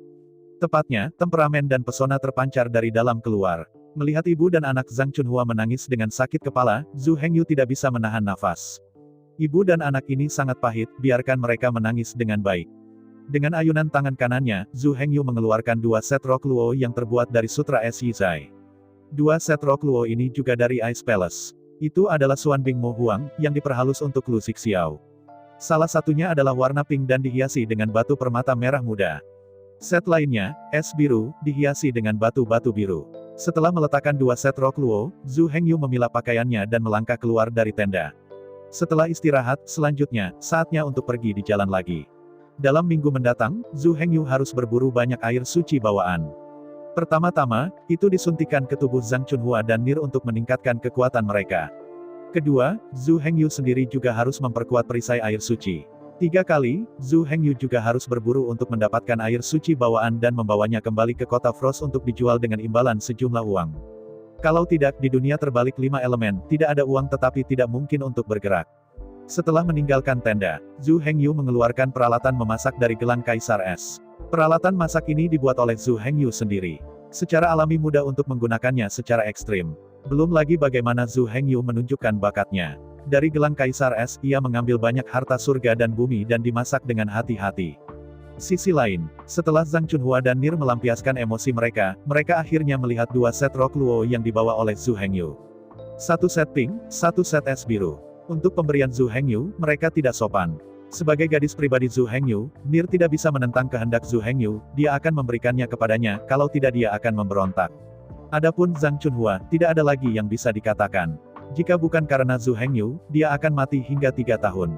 Tepatnya, temperamen dan pesona terpancar dari dalam keluar. Melihat ibu dan anak Zhang Chunhua menangis dengan sakit kepala, Zhu Hengyu tidak bisa menahan nafas. Ibu dan anak ini sangat pahit, biarkan mereka menangis dengan baik. Dengan ayunan tangan kanannya, Zhu Hengyu mengeluarkan 2 set rok luo yang terbuat dari sutra es Yizai. 2 set rok luo ini juga dari Ice Palace. Itu adalah Xuan Bing Mo Huang, yang diperhalus untuk Lu Xixiao. Salah satunya adalah warna pink dan dihiasi dengan batu permata merah muda. Set lainnya, es biru, dihiasi dengan batu-batu biru. Setelah meletakkan 2 set rok luo, Zhu Hengyu memilah pakaiannya dan melangkah keluar dari tenda. Setelah istirahat, selanjutnya, saatnya untuk pergi di jalan lagi. Dalam minggu mendatang, Zhu Hengyu harus berburu banyak air suci bawaan. Pertama-tama, itu disuntikan ke tubuh Zhang Chunhua dan Nir untuk meningkatkan kekuatan mereka. Kedua, Zhu Hengyu sendiri juga harus memperkuat perisai air suci. 3 kali, Zhu Hengyu juga harus berburu untuk mendapatkan air suci bawaan dan membawanya kembali ke kota Frost untuk dijual dengan imbalan sejumlah uang. Kalau tidak, di dunia terbalik 5 elemen, tidak ada uang tetapi tidak mungkin untuk bergerak. Setelah meninggalkan tenda, Zhu Hengyu mengeluarkan peralatan memasak dari gelang Kaisar Es. Peralatan masak ini dibuat oleh Zhu Hengyu sendiri. Secara alami mudah untuk menggunakannya secara ekstrim. Belum lagi bagaimana Zhu Hengyu menunjukkan bakatnya. Dari gelang Kaisar Es, ia mengambil banyak harta surga dan bumi dan dimasak dengan hati-hati. Sisi lain, setelah Zhang Chunhua dan Nir melampiaskan emosi mereka akhirnya melihat 2 set rok luo yang dibawa oleh Zhu Hengyu. 1 set pink, 1 set es biru. Untuk pemberian Zhu Hengyu, mereka tidak sopan. Sebagai gadis pribadi Zhu Hengyu, Nir tidak bisa menentang kehendak Zhu Hengyu, dia akan memberikannya kepadanya, kalau tidak dia akan memberontak. Adapun Zhang Chunhua, tidak ada lagi yang bisa dikatakan. Jika bukan karena Zhu Hengyu, dia akan mati hingga 3 tahun.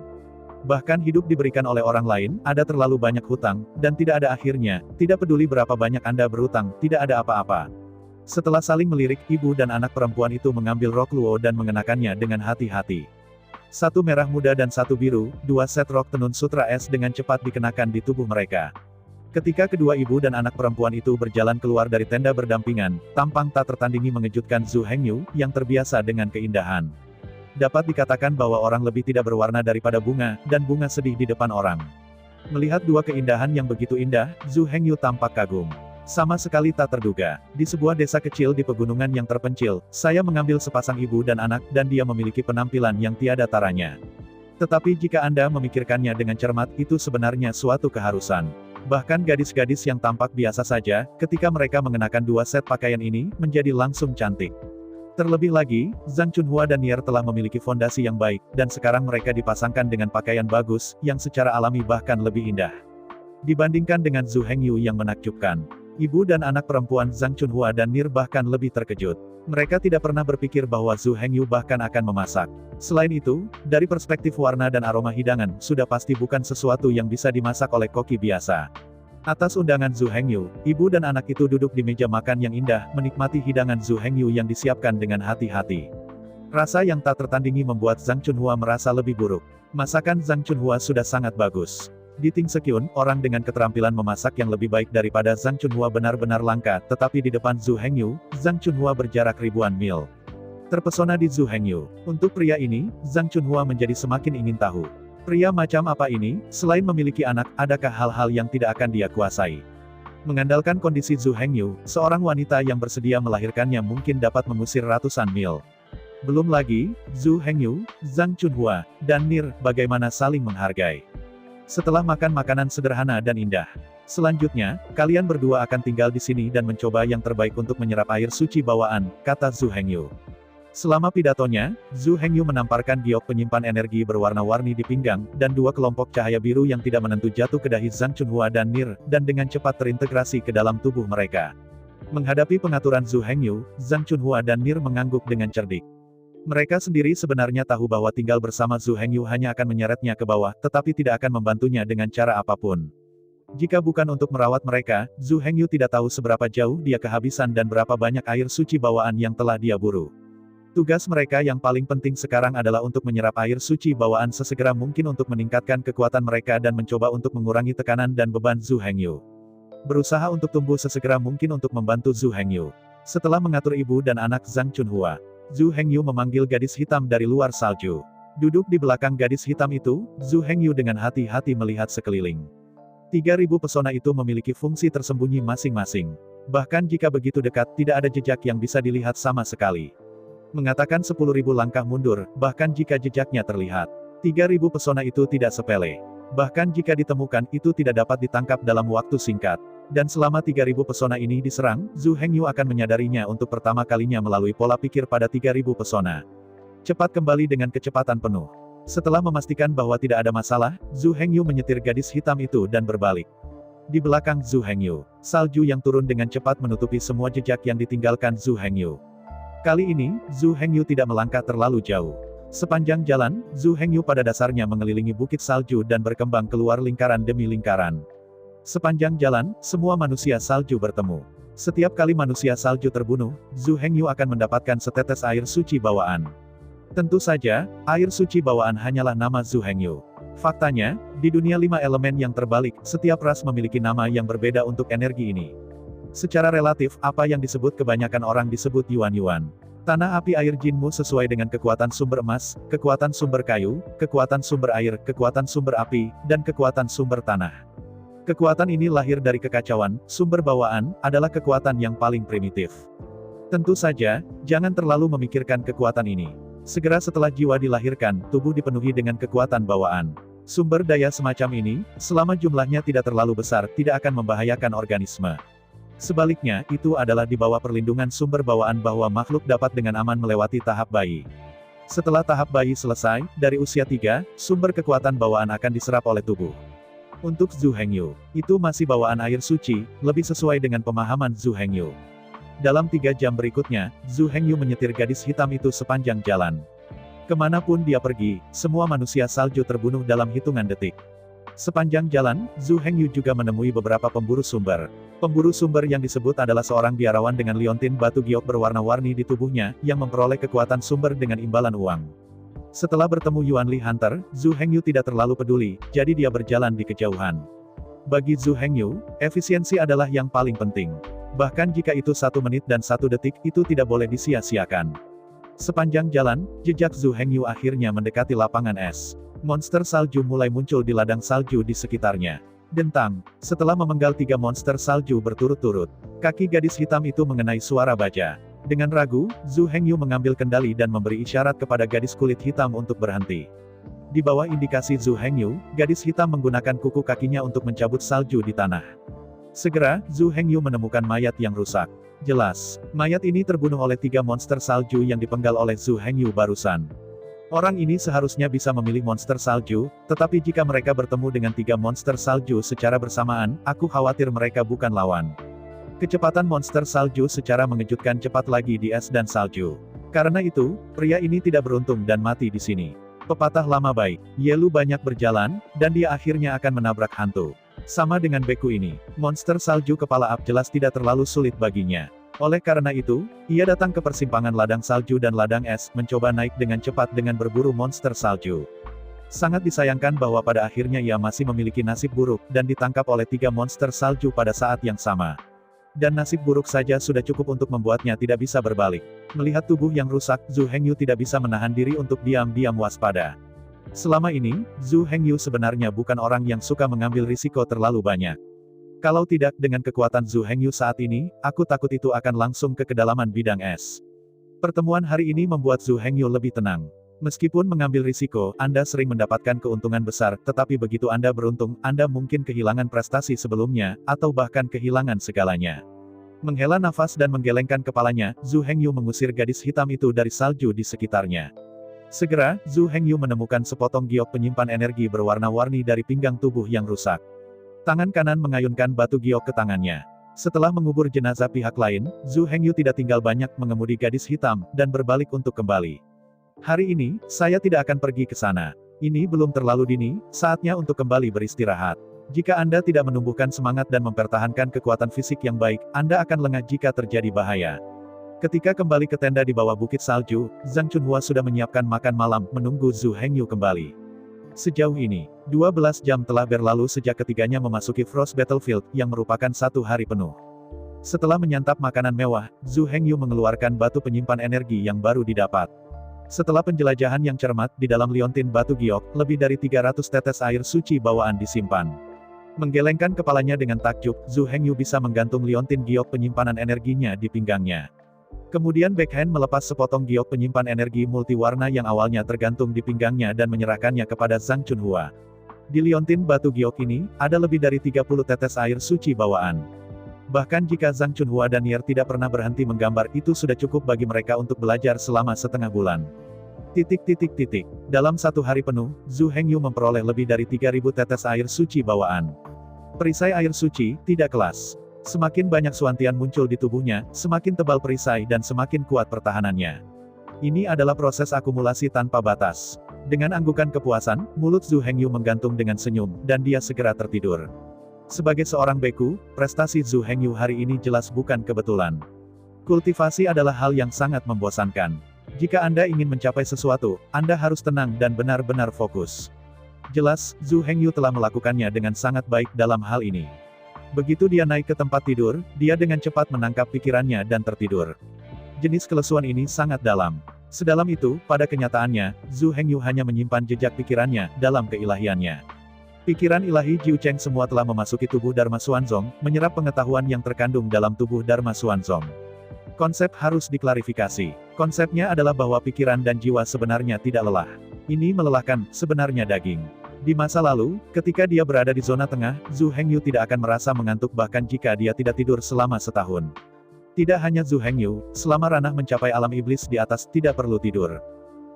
Bahkan hidup diberikan oleh orang lain, ada terlalu banyak hutang, dan tidak ada akhirnya, tidak peduli berapa banyak Anda berhutang, tidak ada apa-apa. Setelah saling melirik, ibu dan anak perempuan itu mengambil rok luo dan mengenakannya dengan hati-hati. 1 merah muda dan 1 biru, 2 set rok tenun sutra es dengan cepat dikenakan di tubuh mereka. Ketika kedua ibu dan anak perempuan itu berjalan keluar dari tenda berdampingan, tampang tak tertandingi mengejutkan Zhu Hengyu, yang terbiasa dengan keindahan. Dapat dikatakan bahwa orang lebih tidak berwarna daripada bunga, dan bunga sedih di depan orang. Melihat 2 keindahan yang begitu indah, Zhu Hengyu tampak kagum. Sama sekali tak terduga, di sebuah desa kecil di pegunungan yang terpencil, saya mengambil sepasang ibu dan anak, dan dia memiliki penampilan yang tiada taranya. Tetapi jika Anda memikirkannya dengan cermat, itu sebenarnya suatu keharusan. Bahkan gadis-gadis yang tampak biasa saja, ketika mereka mengenakan 2 set pakaian ini, menjadi langsung cantik. Terlebih lagi, Zhang Chunhua dan Nier telah memiliki fondasi yang baik, dan sekarang mereka dipasangkan dengan pakaian bagus, yang secara alami bahkan lebih indah. Dibandingkan dengan Zhu Hengyu yang menakjubkan. Ibu dan anak perempuan Zhang Chunhua dan Nir bahkan lebih terkejut. Mereka tidak pernah berpikir bahwa Zhu Hengyu bahkan akan memasak. Selain itu, dari perspektif warna dan aroma hidangan, sudah pasti bukan sesuatu yang bisa dimasak oleh koki biasa. Atas undangan Zhu Hengyu, ibu dan anak itu duduk di meja makan yang indah, menikmati hidangan Zhu Hengyu yang disiapkan dengan hati-hati. Rasa yang tak tertandingi membuat Zhang Chunhua merasa lebih buruk. Masakan Zhang Chunhua sudah sangat bagus. Di Ting Sekyun, orang dengan keterampilan memasak yang lebih baik daripada Zhang Chunhua benar-benar langka, tetapi di depan Zhu Hengyu, Zhang Chunhua berjarak ribuan mil. Terpesona di Zhu Hengyu. Untuk pria ini, Zhang Chunhua menjadi semakin ingin tahu. Pria macam apa ini, selain memiliki anak, adakah hal-hal yang tidak akan dia kuasai? Mengandalkan kondisi Zhu Hengyu, seorang wanita yang bersedia melahirkannya mungkin dapat mengusir ratusan mil. Belum lagi, Zhu Hengyu, Zhang Chunhua, dan Nir, bagaimana saling menghargai. Setelah makan makanan sederhana dan indah. Selanjutnya, kalian berdua akan tinggal di sini dan mencoba yang terbaik untuk menyerap air suci bawaan, kata Zhu Hengyu. Selama pidatonya, Zhu Hengyu menamparkan giok penyimpan energi berwarna-warni di pinggang, dan dua kelompok cahaya biru yang tidak menentu jatuh ke dahi Zhang Chunhua dan Nir, dan dengan cepat terintegrasi ke dalam tubuh mereka. Menghadapi pengaturan Zhu Hengyu, Zhang Chunhua dan Nir mengangguk dengan cerdik. Mereka sendiri sebenarnya tahu bahwa tinggal bersama Zhu Hengyu hanya akan menyeretnya ke bawah, tetapi tidak akan membantunya dengan cara apapun. Jika bukan untuk merawat mereka, Zhu Hengyu tidak tahu seberapa jauh dia kehabisan dan berapa banyak air suci bawaan yang telah dia buru. Tugas mereka yang paling penting sekarang adalah untuk menyerap air suci bawaan sesegera mungkin untuk meningkatkan kekuatan mereka dan mencoba untuk mengurangi tekanan dan beban Zhu Hengyu. Berusaha untuk tumbuh sesegera mungkin untuk membantu Zhu Hengyu. Setelah mengatur ibu dan anak Zhang Chunhua, Zhu Hengyu memanggil gadis hitam dari luar salju. Duduk di belakang gadis hitam itu, Zhu Hengyu dengan hati-hati melihat sekeliling. 3.000 pesona itu memiliki fungsi tersembunyi masing-masing. Bahkan jika begitu dekat, tidak ada jejak yang bisa dilihat sama sekali. Mengatakan 10.000 langkah mundur, bahkan jika jejaknya terlihat. 3.000 pesona itu tidak sepele. Bahkan jika ditemukan, itu tidak dapat ditangkap dalam waktu singkat. Dan selama 3.000 pesona ini diserang, Zhu Hengyu akan menyadarinya untuk pertama kalinya melalui pola pikir pada 3.000 pesona. Cepat kembali dengan kecepatan penuh. Setelah memastikan bahwa tidak ada masalah, Zhu Hengyu menyetir gadis hitam itu dan berbalik. Di belakang Zhu Hengyu, salju yang turun dengan cepat menutupi semua jejak yang ditinggalkan Zhu Hengyu. Kali ini, Zhu Hengyu tidak melangkah terlalu jauh. Sepanjang jalan, Zhu Hengyu pada dasarnya mengelilingi bukit salju dan berkembang keluar lingkaran demi lingkaran. Sepanjang jalan, semua manusia salju bertemu. Setiap kali manusia salju terbunuh, Zhu Hengyu akan mendapatkan setetes air suci bawaan. Tentu saja, air suci bawaan hanyalah nama Zhu Hengyu. Faktanya, di dunia 5 elemen yang terbalik, setiap ras memiliki nama yang berbeda untuk energi ini. Secara relatif, apa yang disebut kebanyakan orang disebut yuan-yuan. Tanah api air jinmu sesuai dengan kekuatan sumber emas, kekuatan sumber kayu, kekuatan sumber air, kekuatan sumber api, dan kekuatan sumber tanah. Kekuatan ini lahir dari kekacauan, sumber bawaan, adalah kekuatan yang paling primitif. Tentu saja, jangan terlalu memikirkan kekuatan ini. Segera setelah jiwa dilahirkan, tubuh dipenuhi dengan kekuatan bawaan. Sumber daya semacam ini, selama jumlahnya tidak terlalu besar, tidak akan membahayakan organisme. Sebaliknya, itu adalah di bawah perlindungan sumber bawaan bahwa makhluk dapat dengan aman melewati tahap bayi. Setelah tahap bayi selesai, dari usia 3, sumber kekuatan bawaan akan diserap oleh tubuh. Untuk Zhu Hengyu, itu masih bawaan air suci, lebih sesuai dengan pemahaman Zhu Hengyu. Dalam 3 jam berikutnya, Zhu Hengyu menyetir gadis hitam itu sepanjang jalan. Kemanapun dia pergi, semua manusia salju terbunuh dalam hitungan detik. Sepanjang jalan, Zhu Hengyu juga menemui beberapa pemburu sumber. Pemburu sumber yang disebut adalah seorang biarawan dengan liontin batu giok berwarna-warni di tubuhnya, yang memperoleh kekuatan sumber dengan imbalan uang. Setelah bertemu Yuan Li Hunter, Zhu Hengyu tidak terlalu peduli, jadi dia berjalan di kejauhan. Bagi Zhu Hengyu, efisiensi adalah yang paling penting. Bahkan jika itu 1 menit dan 1 detik, itu tidak boleh disia-siakan. Sepanjang jalan, jejak Zhu Hengyu akhirnya mendekati lapangan es. Monster salju mulai muncul di ladang salju di sekitarnya. Dentang, setelah memenggal 3 monster salju berturut-turut, kaki gadis hitam itu mengenai suara baja. Dengan ragu, Zhu Hengyu mengambil kendali dan memberi isyarat kepada gadis kulit hitam untuk berhenti. Di bawah indikasi Zhu Hengyu, gadis hitam menggunakan kuku kakinya untuk mencabut salju di tanah. Segera, Zhu Hengyu menemukan mayat yang rusak. Jelas, mayat ini terbunuh oleh 3 monster salju yang dipenggal oleh Zhu Hengyu barusan. Orang ini seharusnya bisa memilih monster salju, tetapi jika mereka bertemu dengan 3 monster salju secara bersamaan, aku khawatir mereka bukan lawan. Kecepatan monster salju secara mengejutkan cepat lagi di es dan salju. Karena itu, pria ini tidak beruntung dan mati di sini. Pepatah lama baik, Yelu banyak berjalan, dan dia akhirnya akan menabrak hantu. Sama dengan beku ini, monster salju kepala Ap jelas tidak terlalu sulit baginya. Oleh karena itu, ia datang ke persimpangan ladang salju dan ladang es, mencoba naik dengan cepat dengan berburu monster salju. Sangat disayangkan bahwa pada akhirnya ia masih memiliki nasib buruk, dan ditangkap oleh 3 monster salju pada saat yang sama. dan nasib buruk saja sudah cukup untuk membuatnya tidak bisa berbalik. Melihat tubuh yang rusak, Zhu Hengyu tidak bisa menahan diri untuk diam-diam waspada. Selama ini, Zhu Hengyu sebenarnya bukan orang yang suka mengambil risiko terlalu banyak. Kalau tidak, dengan kekuatan Zhu Hengyu saat ini, aku takut itu akan langsung ke kedalaman bidang es. Pertemuan hari ini membuat Zhu Hengyu lebih tenang. Meskipun mengambil risiko, Anda sering mendapatkan keuntungan besar, tetapi begitu Anda beruntung, Anda mungkin kehilangan prestasi sebelumnya, atau bahkan kehilangan segalanya. Menghela nafas dan menggelengkan kepalanya, Zhu Hengyu mengusir gadis hitam itu dari salju di sekitarnya. Segera, Zhu Hengyu menemukan sepotong giok penyimpan energi berwarna-warni dari pinggang tubuh yang rusak. Tangan kanan mengayunkan batu giok ke tangannya. Setelah mengubur jenazah pihak lain, Zhu Hengyu tidak tinggal banyak mengemudi gadis hitam, dan berbalik untuk kembali. Hari ini, saya tidak akan pergi ke sana. Ini belum terlalu dini, saatnya untuk kembali beristirahat. Jika Anda tidak menumbuhkan semangat dan mempertahankan kekuatan fisik yang baik, Anda akan lengah jika terjadi bahaya. Ketika kembali ke tenda di bawah bukit salju, Zhang Chunhua sudah menyiapkan makan malam, menunggu Zhu Hengyu kembali. Sejauh ini, 12 jam telah berlalu sejak ketiganya memasuki Frost Battlefield, yang merupakan satu hari penuh. Setelah menyantap makanan mewah, Zhu Hengyu mengeluarkan batu penyimpan energi yang baru didapat. Setelah penjelajahan yang cermat di dalam liontin batu giok, lebih dari 300 tetes air suci bawaan disimpan. Menggelengkan kepalanya dengan takjub, Zhu Hengyu bisa menggantung liontin giok penyimpanan energinya di pinggangnya. Kemudian backhand melepas sepotong giok penyimpan energi multiwarna yang awalnya tergantung di pinggangnya dan menyerahkannya kepada Zhang Chunhua. Di liontin batu giok ini, ada lebih dari 30 tetes air suci bawaan. Bahkan jika Zhang Chunhua dan Nier tidak pernah berhenti menggambar, itu sudah cukup bagi mereka untuk belajar selama setengah bulan. Dalam satu hari penuh, Zhu Hengyu memperoleh lebih dari 3000 tetes air suci bawaan. Perisai air suci, tidak kelas. Semakin banyak suantian muncul di tubuhnya, semakin tebal perisai dan semakin kuat pertahanannya. Ini adalah proses akumulasi tanpa batas. Dengan anggukan kepuasan, mulut Zhu Hengyu menggantung dengan senyum, dan dia segera tertidur. Sebagai seorang beku, prestasi Zhu Hengyu hari ini jelas bukan kebetulan. Kultivasi adalah hal yang sangat membosankan. Jika Anda ingin mencapai sesuatu, Anda harus tenang dan benar-benar fokus. Jelas, Zhu Hengyu telah melakukannya dengan sangat baik dalam hal ini. Begitu dia naik ke tempat tidur, dia dengan cepat menangkap pikirannya dan tertidur. Jenis kelesuan ini sangat dalam. Sedalam itu, pada kenyataannya, Zhu Hengyu hanya menyimpan jejak pikirannya dalam keilahiannya. Pikiran ilahi Jiu Cheng semua telah memasuki tubuh Dharma Xuanzong, menyerap pengetahuan yang terkandung dalam tubuh Dharma Xuanzong. Konsep harus diklarifikasi. Konsepnya adalah bahwa pikiran dan jiwa sebenarnya tidak lelah. Ini melelahkan, sebenarnya daging. Di masa lalu, ketika dia berada di zona tengah, Zhu Hengyu tidak akan merasa mengantuk bahkan jika dia tidak tidur selama setahun. Tidak hanya Zhu Hengyu, selama ranah mencapai alam iblis di atas tidak perlu tidur.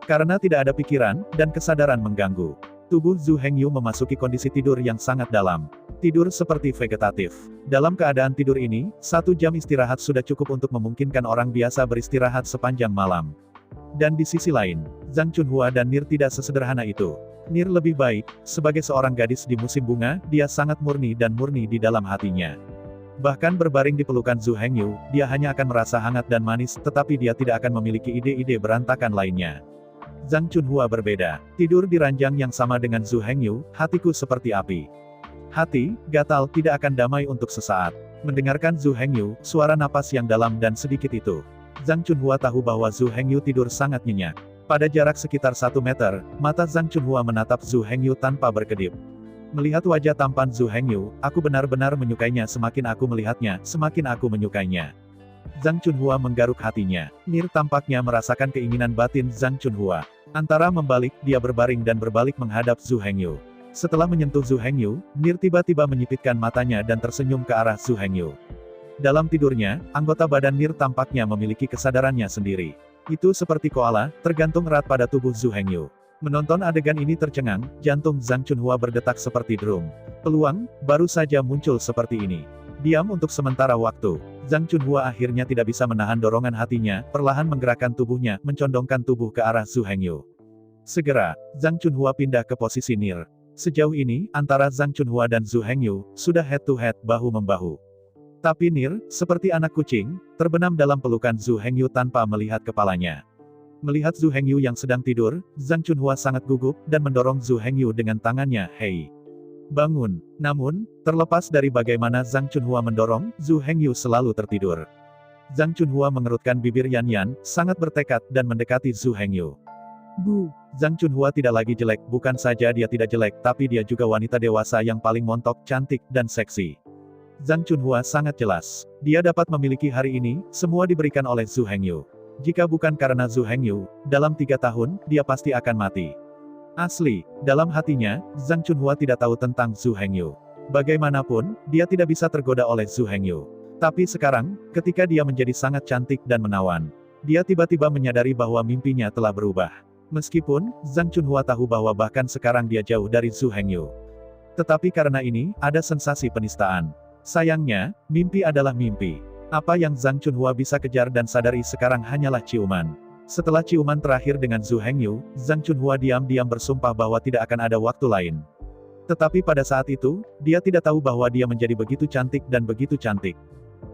Karena tidak ada pikiran, dan kesadaran mengganggu. Tubuh Zhu Hengyu memasuki kondisi tidur yang sangat dalam. Tidur seperti vegetatif. Dalam keadaan tidur ini, 1 jam istirahat sudah cukup untuk memungkinkan orang biasa beristirahat sepanjang malam. Dan di sisi lain, Zhang Chunhua dan Nier tidak sesederhana itu. Nier lebih baik, sebagai seorang gadis di musim bunga, dia sangat murni dan murni di dalam hatinya. Bahkan berbaring di pelukan Zhu Hengyu, dia hanya akan merasa hangat dan manis, tetapi dia tidak akan memiliki ide-ide berantakan lainnya. Zhang Chunhua berbeda. Tidur di ranjang yang sama dengan Zhu Hengyu, hatiku seperti api. Hati, gatal, tidak akan damai untuk sesaat. Mendengarkan Zhu Hengyu, suara napas yang dalam dan sedikit itu. Zhang Chunhua tahu bahwa Zhu Hengyu tidur sangat nyenyak. Pada jarak sekitar 1 meter, mata Zhang Chunhua menatap Zhu Hengyu tanpa berkedip. Melihat wajah tampan Zhu Hengyu, aku benar-benar menyukainya. Semakin aku melihatnya, semakin aku menyukainya. Zhang Chunhua menggaruk hatinya. Nier tampaknya merasakan keinginan batin Zhang Chunhua. Antara membalik, dia berbaring dan berbalik menghadap Zhu Hengyu. Setelah menyentuh Zhu Hengyu, Nier tiba-tiba menyipitkan matanya dan tersenyum ke arah Zhu Hengyu. Dalam tidurnya, anggota badan Nier tampaknya memiliki kesadarannya sendiri. Itu seperti koala, tergantung erat pada tubuh Zhu Hengyu. Menonton adegan ini tercengang, jantung Zhang Chunhua berdetak seperti drum. Peluang, baru saja muncul seperti ini. Diam untuk sementara waktu. Zhang Chunhua akhirnya tidak bisa menahan dorongan hatinya, perlahan menggerakkan tubuhnya, mencondongkan tubuh ke arah Zhu Hengyu. Segera, Zhang Chunhua pindah ke posisi Nier. Sejauh ini, antara Zhang Chunhua dan Zhu Hengyu, sudah head-to-head, bahu-membahu. Tapi Nier, seperti anak kucing, terbenam dalam pelukan Zhu Hengyu tanpa melihat kepalanya. Melihat Zhu Hengyu yang sedang tidur, Zhang Chunhua sangat gugup, dan mendorong Zhu Hengyu dengan tangannya. Hei! bangun. Namun, terlepas dari bagaimana Zhang Chunhua mendorong, Zhu Hengyu selalu tertidur. Zhang Chunhua mengerutkan bibir Yan Yan, sangat bertekad dan mendekati Zhu Hengyu. Bu, Zhang Chunhua tidak lagi jelek, bukan saja dia tidak jelek, tapi dia juga wanita dewasa yang paling montok, cantik, dan seksi. Zhang Chunhua sangat jelas. Dia dapat memiliki hari ini, semua diberikan oleh Zhu Hengyu. Jika bukan karena Zhu Hengyu, dalam 3 tahun, dia pasti akan mati. Asli, dalam hatinya, Zhang Chunhua tidak tahu tentang Zhu Hengyu. Bagaimanapun, dia tidak bisa tergoda oleh Zhu Hengyu. Tapi sekarang, ketika dia menjadi sangat cantik dan menawan, dia tiba-tiba menyadari bahwa mimpinya telah berubah. Meskipun, Zhang Chunhua tahu bahwa bahkan sekarang dia jauh dari Zhu Hengyu. Tetapi karena ini, ada sensasi penistaan. Sayangnya, mimpi adalah mimpi. Apa yang Zhang Chunhua bisa kejar dan sadari sekarang hanyalah ciuman. Setelah ciuman terakhir dengan Zhu Hengyu, Zhang Chunhua diam-diam bersumpah bahwa tidak akan ada waktu lain. Tetapi pada saat itu, dia tidak tahu bahwa dia menjadi begitu cantik dan begitu cantik.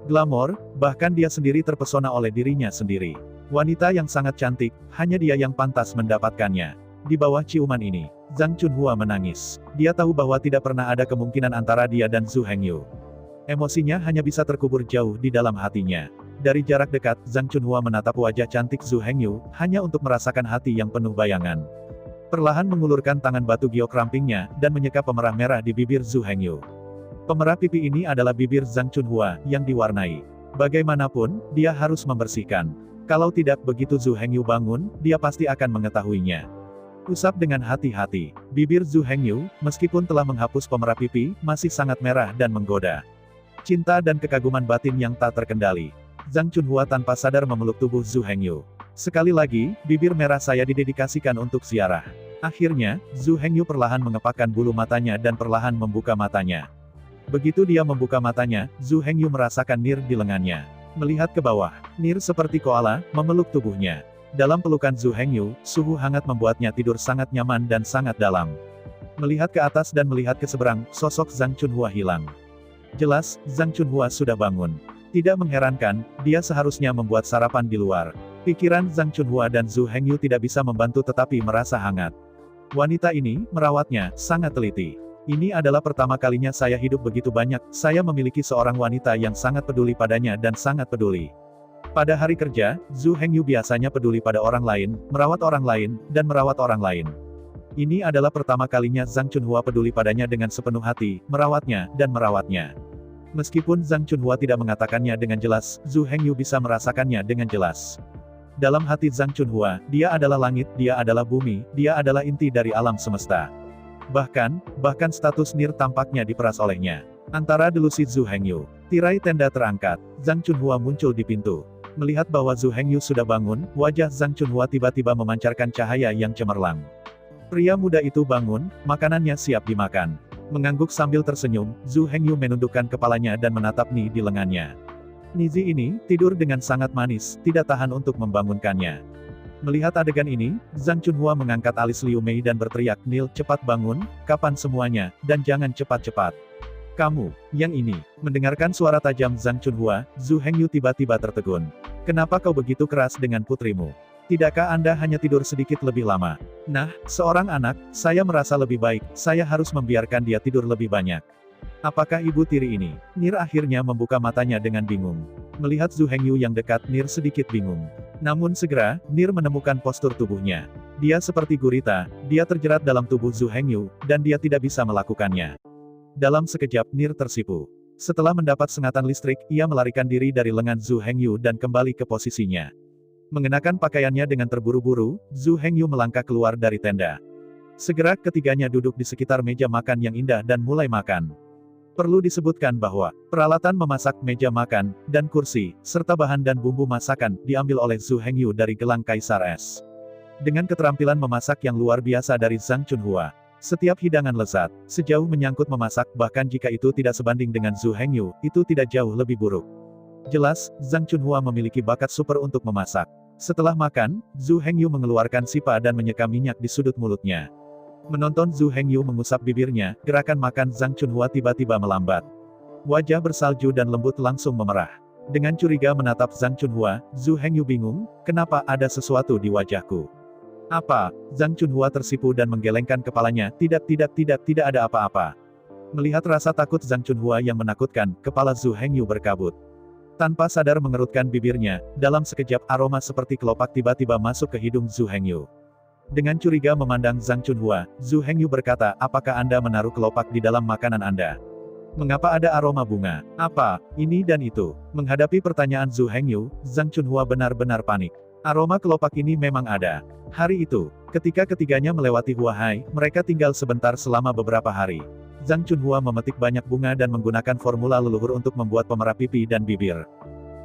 Glamor, bahkan dia sendiri terpesona oleh dirinya sendiri. Wanita yang sangat cantik, hanya dia yang pantas mendapatkannya. Di bawah ciuman ini, Zhang Chunhua menangis. Dia tahu bahwa tidak pernah ada kemungkinan antara dia dan Zhu Hengyu. Emosinya hanya bisa terkubur jauh di dalam hatinya. Dari jarak dekat, Zhang Chunhua menatap wajah cantik Zhu Hengyu, hanya untuk merasakan hati yang penuh bayangan. Perlahan mengulurkan tangan batu giok rampingnya, dan menyeka pemerah merah di bibir Zhu Hengyu. Pemerah pipi ini adalah bibir Zhang Chunhua, yang diwarnai. Bagaimanapun, dia harus membersihkan. Kalau tidak begitu Zhu Hengyu bangun, dia pasti akan mengetahuinya. Usap dengan hati-hati. Bibir Zhu Hengyu, meskipun telah menghapus pemerah pipi, masih sangat merah dan menggoda. Cinta dan kekaguman batin yang tak terkendali. Zhang Chunhua tanpa sadar memeluk tubuh Zhu Hengyu. Sekali lagi, bibir merah saya didedikasikan untuk ziarah. Akhirnya, Zhu Hengyu perlahan mengepakkan bulu matanya dan perlahan membuka matanya. Begitu dia membuka matanya, Zhu Hengyu merasakan nir di lengannya. Melihat ke bawah, nir seperti koala, memeluk tubuhnya. Dalam pelukan Zhu Hengyu, suhu hangat membuatnya tidur sangat nyaman dan sangat dalam. Melihat ke atas dan melihat ke seberang, sosok Zhang Chunhua hilang. Jelas, Zhang Chunhua sudah bangun. Tidak mengherankan, dia seharusnya membuat sarapan di luar. Pikiran Zhang Chunhua dan Zhu Hengyu tidak bisa membantu tetapi merasa hangat. Wanita ini, merawatnya, sangat teliti. Ini adalah pertama kalinya saya hidup begitu banyak, saya memiliki seorang wanita yang sangat peduli padanya dan sangat peduli. Pada hari kerja, Zhu Hengyu biasanya peduli pada orang lain, merawat orang lain, dan merawat orang lain. Ini adalah pertama kalinya Zhang Chunhua peduli padanya dengan sepenuh hati, merawatnya, dan merawatnya. Meskipun Zhang Chunhua tidak mengatakannya dengan jelas, Zhu Hengyu bisa merasakannya dengan jelas. Dalam hati Zhang Chunhua, dia adalah langit, dia adalah bumi, dia adalah inti dari alam semesta. Bahkan status nir tampaknya diperas olehnya. Antara delusi Zhu Hengyu, tirai tenda terangkat, Zhang Chunhua muncul di pintu. Melihat bahwa Zhu Hengyu sudah bangun, wajah Zhang Chunhua tiba-tiba memancarkan cahaya yang cemerlang. Pria muda itu bangun, makanannya siap dimakan. Mengangguk sambil tersenyum, Zhu Hengyu menundukkan kepalanya dan menatap Ni di lengannya. Nizi ini, tidur dengan sangat manis, tidak tahan untuk membangunkannya. Melihat adegan ini, Zhang Chunhua mengangkat alis Liu Mei dan berteriak, "Nil, cepat bangun, kapan semuanya, dan jangan cepat-cepat. Kamu, yang ini." Mendengarkan suara tajam Zhang Chunhua, Zhu Hengyu tiba-tiba tertegun. "Kenapa kau begitu keras dengan putrimu? Tidakkah Anda hanya tidur sedikit lebih lama?" "Nah, seorang anak, saya merasa lebih baik, saya harus membiarkan dia tidur lebih banyak." "Apakah ibu tiri ini?" Nir akhirnya membuka matanya dengan bingung. Melihat Zhu Hengyu yang dekat, Nir sedikit bingung. Namun segera, Nir menemukan postur tubuhnya. Dia seperti gurita, dia terjerat dalam tubuh Zhu Hengyu, dan dia tidak bisa melakukannya. Dalam sekejap, Nir tersipu. Setelah mendapat sengatan listrik, ia melarikan diri dari lengan Zhu Hengyu dan kembali ke posisinya. Mengenakan pakaiannya dengan terburu-buru, Zhu Hengyu melangkah keluar dari tenda. Segera ketiganya duduk di sekitar meja makan yang indah dan mulai makan. Perlu disebutkan bahwa, peralatan memasak, meja makan, dan kursi, serta bahan dan bumbu masakan, diambil oleh Zhu Hengyu dari gelang Kaisar Es. Dengan keterampilan memasak yang luar biasa dari Zhang Chunhua, setiap hidangan lezat, sejauh menyangkut memasak, bahkan jika itu tidak sebanding dengan Zhu Hengyu, itu tidak jauh lebih buruk. Jelas, Zhang Chunhua memiliki bakat super untuk memasak. Setelah makan, Zhu Hengyu mengeluarkan sipa dan menyeka minyak di sudut mulutnya. Menonton Zhu Hengyu mengusap bibirnya, gerakan makan Zhang Chunhua tiba-tiba melambat. Wajah bersalju dan lembut langsung memerah. Dengan curiga menatap Zhang Chunhua, Zhu Hengyu bingung, "Kenapa ada sesuatu di wajahku?" "Apa?" Zhang Chunhua tersipu dan menggelengkan kepalanya, tidak ada apa-apa." Melihat rasa takut Zhang Chunhua yang menakutkan, kepala Zhu Hengyu berkabut. Tanpa sadar mengerutkan bibirnya, dalam sekejap aroma seperti kelopak tiba-tiba masuk ke hidung Zhu Hengyu. Dengan curiga memandang Zhang Chunhua, Zhu Hengyu berkata, apakah Anda menaruh kelopak di dalam makanan Anda? Mengapa ada aroma bunga? Apa? Ini dan itu. Menghadapi pertanyaan Zhu Hengyu, Zhang Chunhua benar-benar panik. Aroma kelopak ini memang ada. Hari itu, ketika ketiganya melewati Huahai, mereka tinggal sebentar selama beberapa hari. Zhang Chunhua memetik banyak bunga dan menggunakan formula leluhur untuk membuat pemerah pipi dan bibir.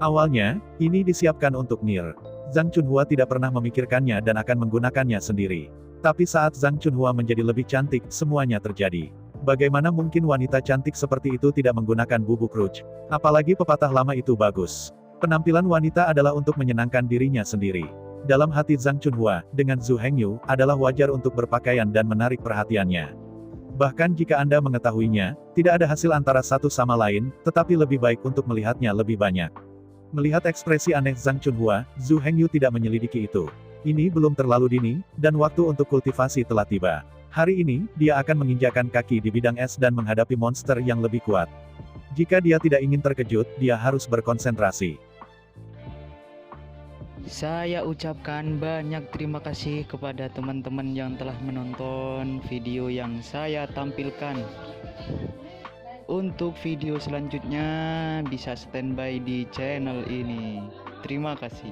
Awalnya, ini disiapkan untuk Nir. Zhang Chunhua tidak pernah memikirkannya dan akan menggunakannya sendiri. Tapi saat Zhang Chunhua menjadi lebih cantik, semuanya terjadi. Bagaimana mungkin wanita cantik seperti itu tidak menggunakan bubuk rouge? Apalagi pepatah lama itu bagus. Penampilan wanita adalah untuk menyenangkan dirinya sendiri. Dalam hati Zhang Chunhua, dengan Zhu Hengyu, adalah wajar untuk berpakaian dan menarik perhatiannya. Bahkan jika Anda mengetahuinya, tidak ada hasil antara satu sama lain, tetapi lebih baik untuk melihatnya lebih banyak. Melihat ekspresi aneh Zhang Chunhua, Zhu Hengyu tidak menyelidiki itu. Ini belum terlalu dini, dan waktu untuk kultivasi telah tiba. Hari ini, dia akan menginjakan kaki di bidang es dan menghadapi monster yang lebih kuat. Jika dia tidak ingin terkejut, dia harus berkonsentrasi. Saya ucapkan banyak terima kasih kepada teman-teman yang telah menonton video yang saya tampilkan. Untuk video selanjutnya bisa standby di channel ini. Terima kasih.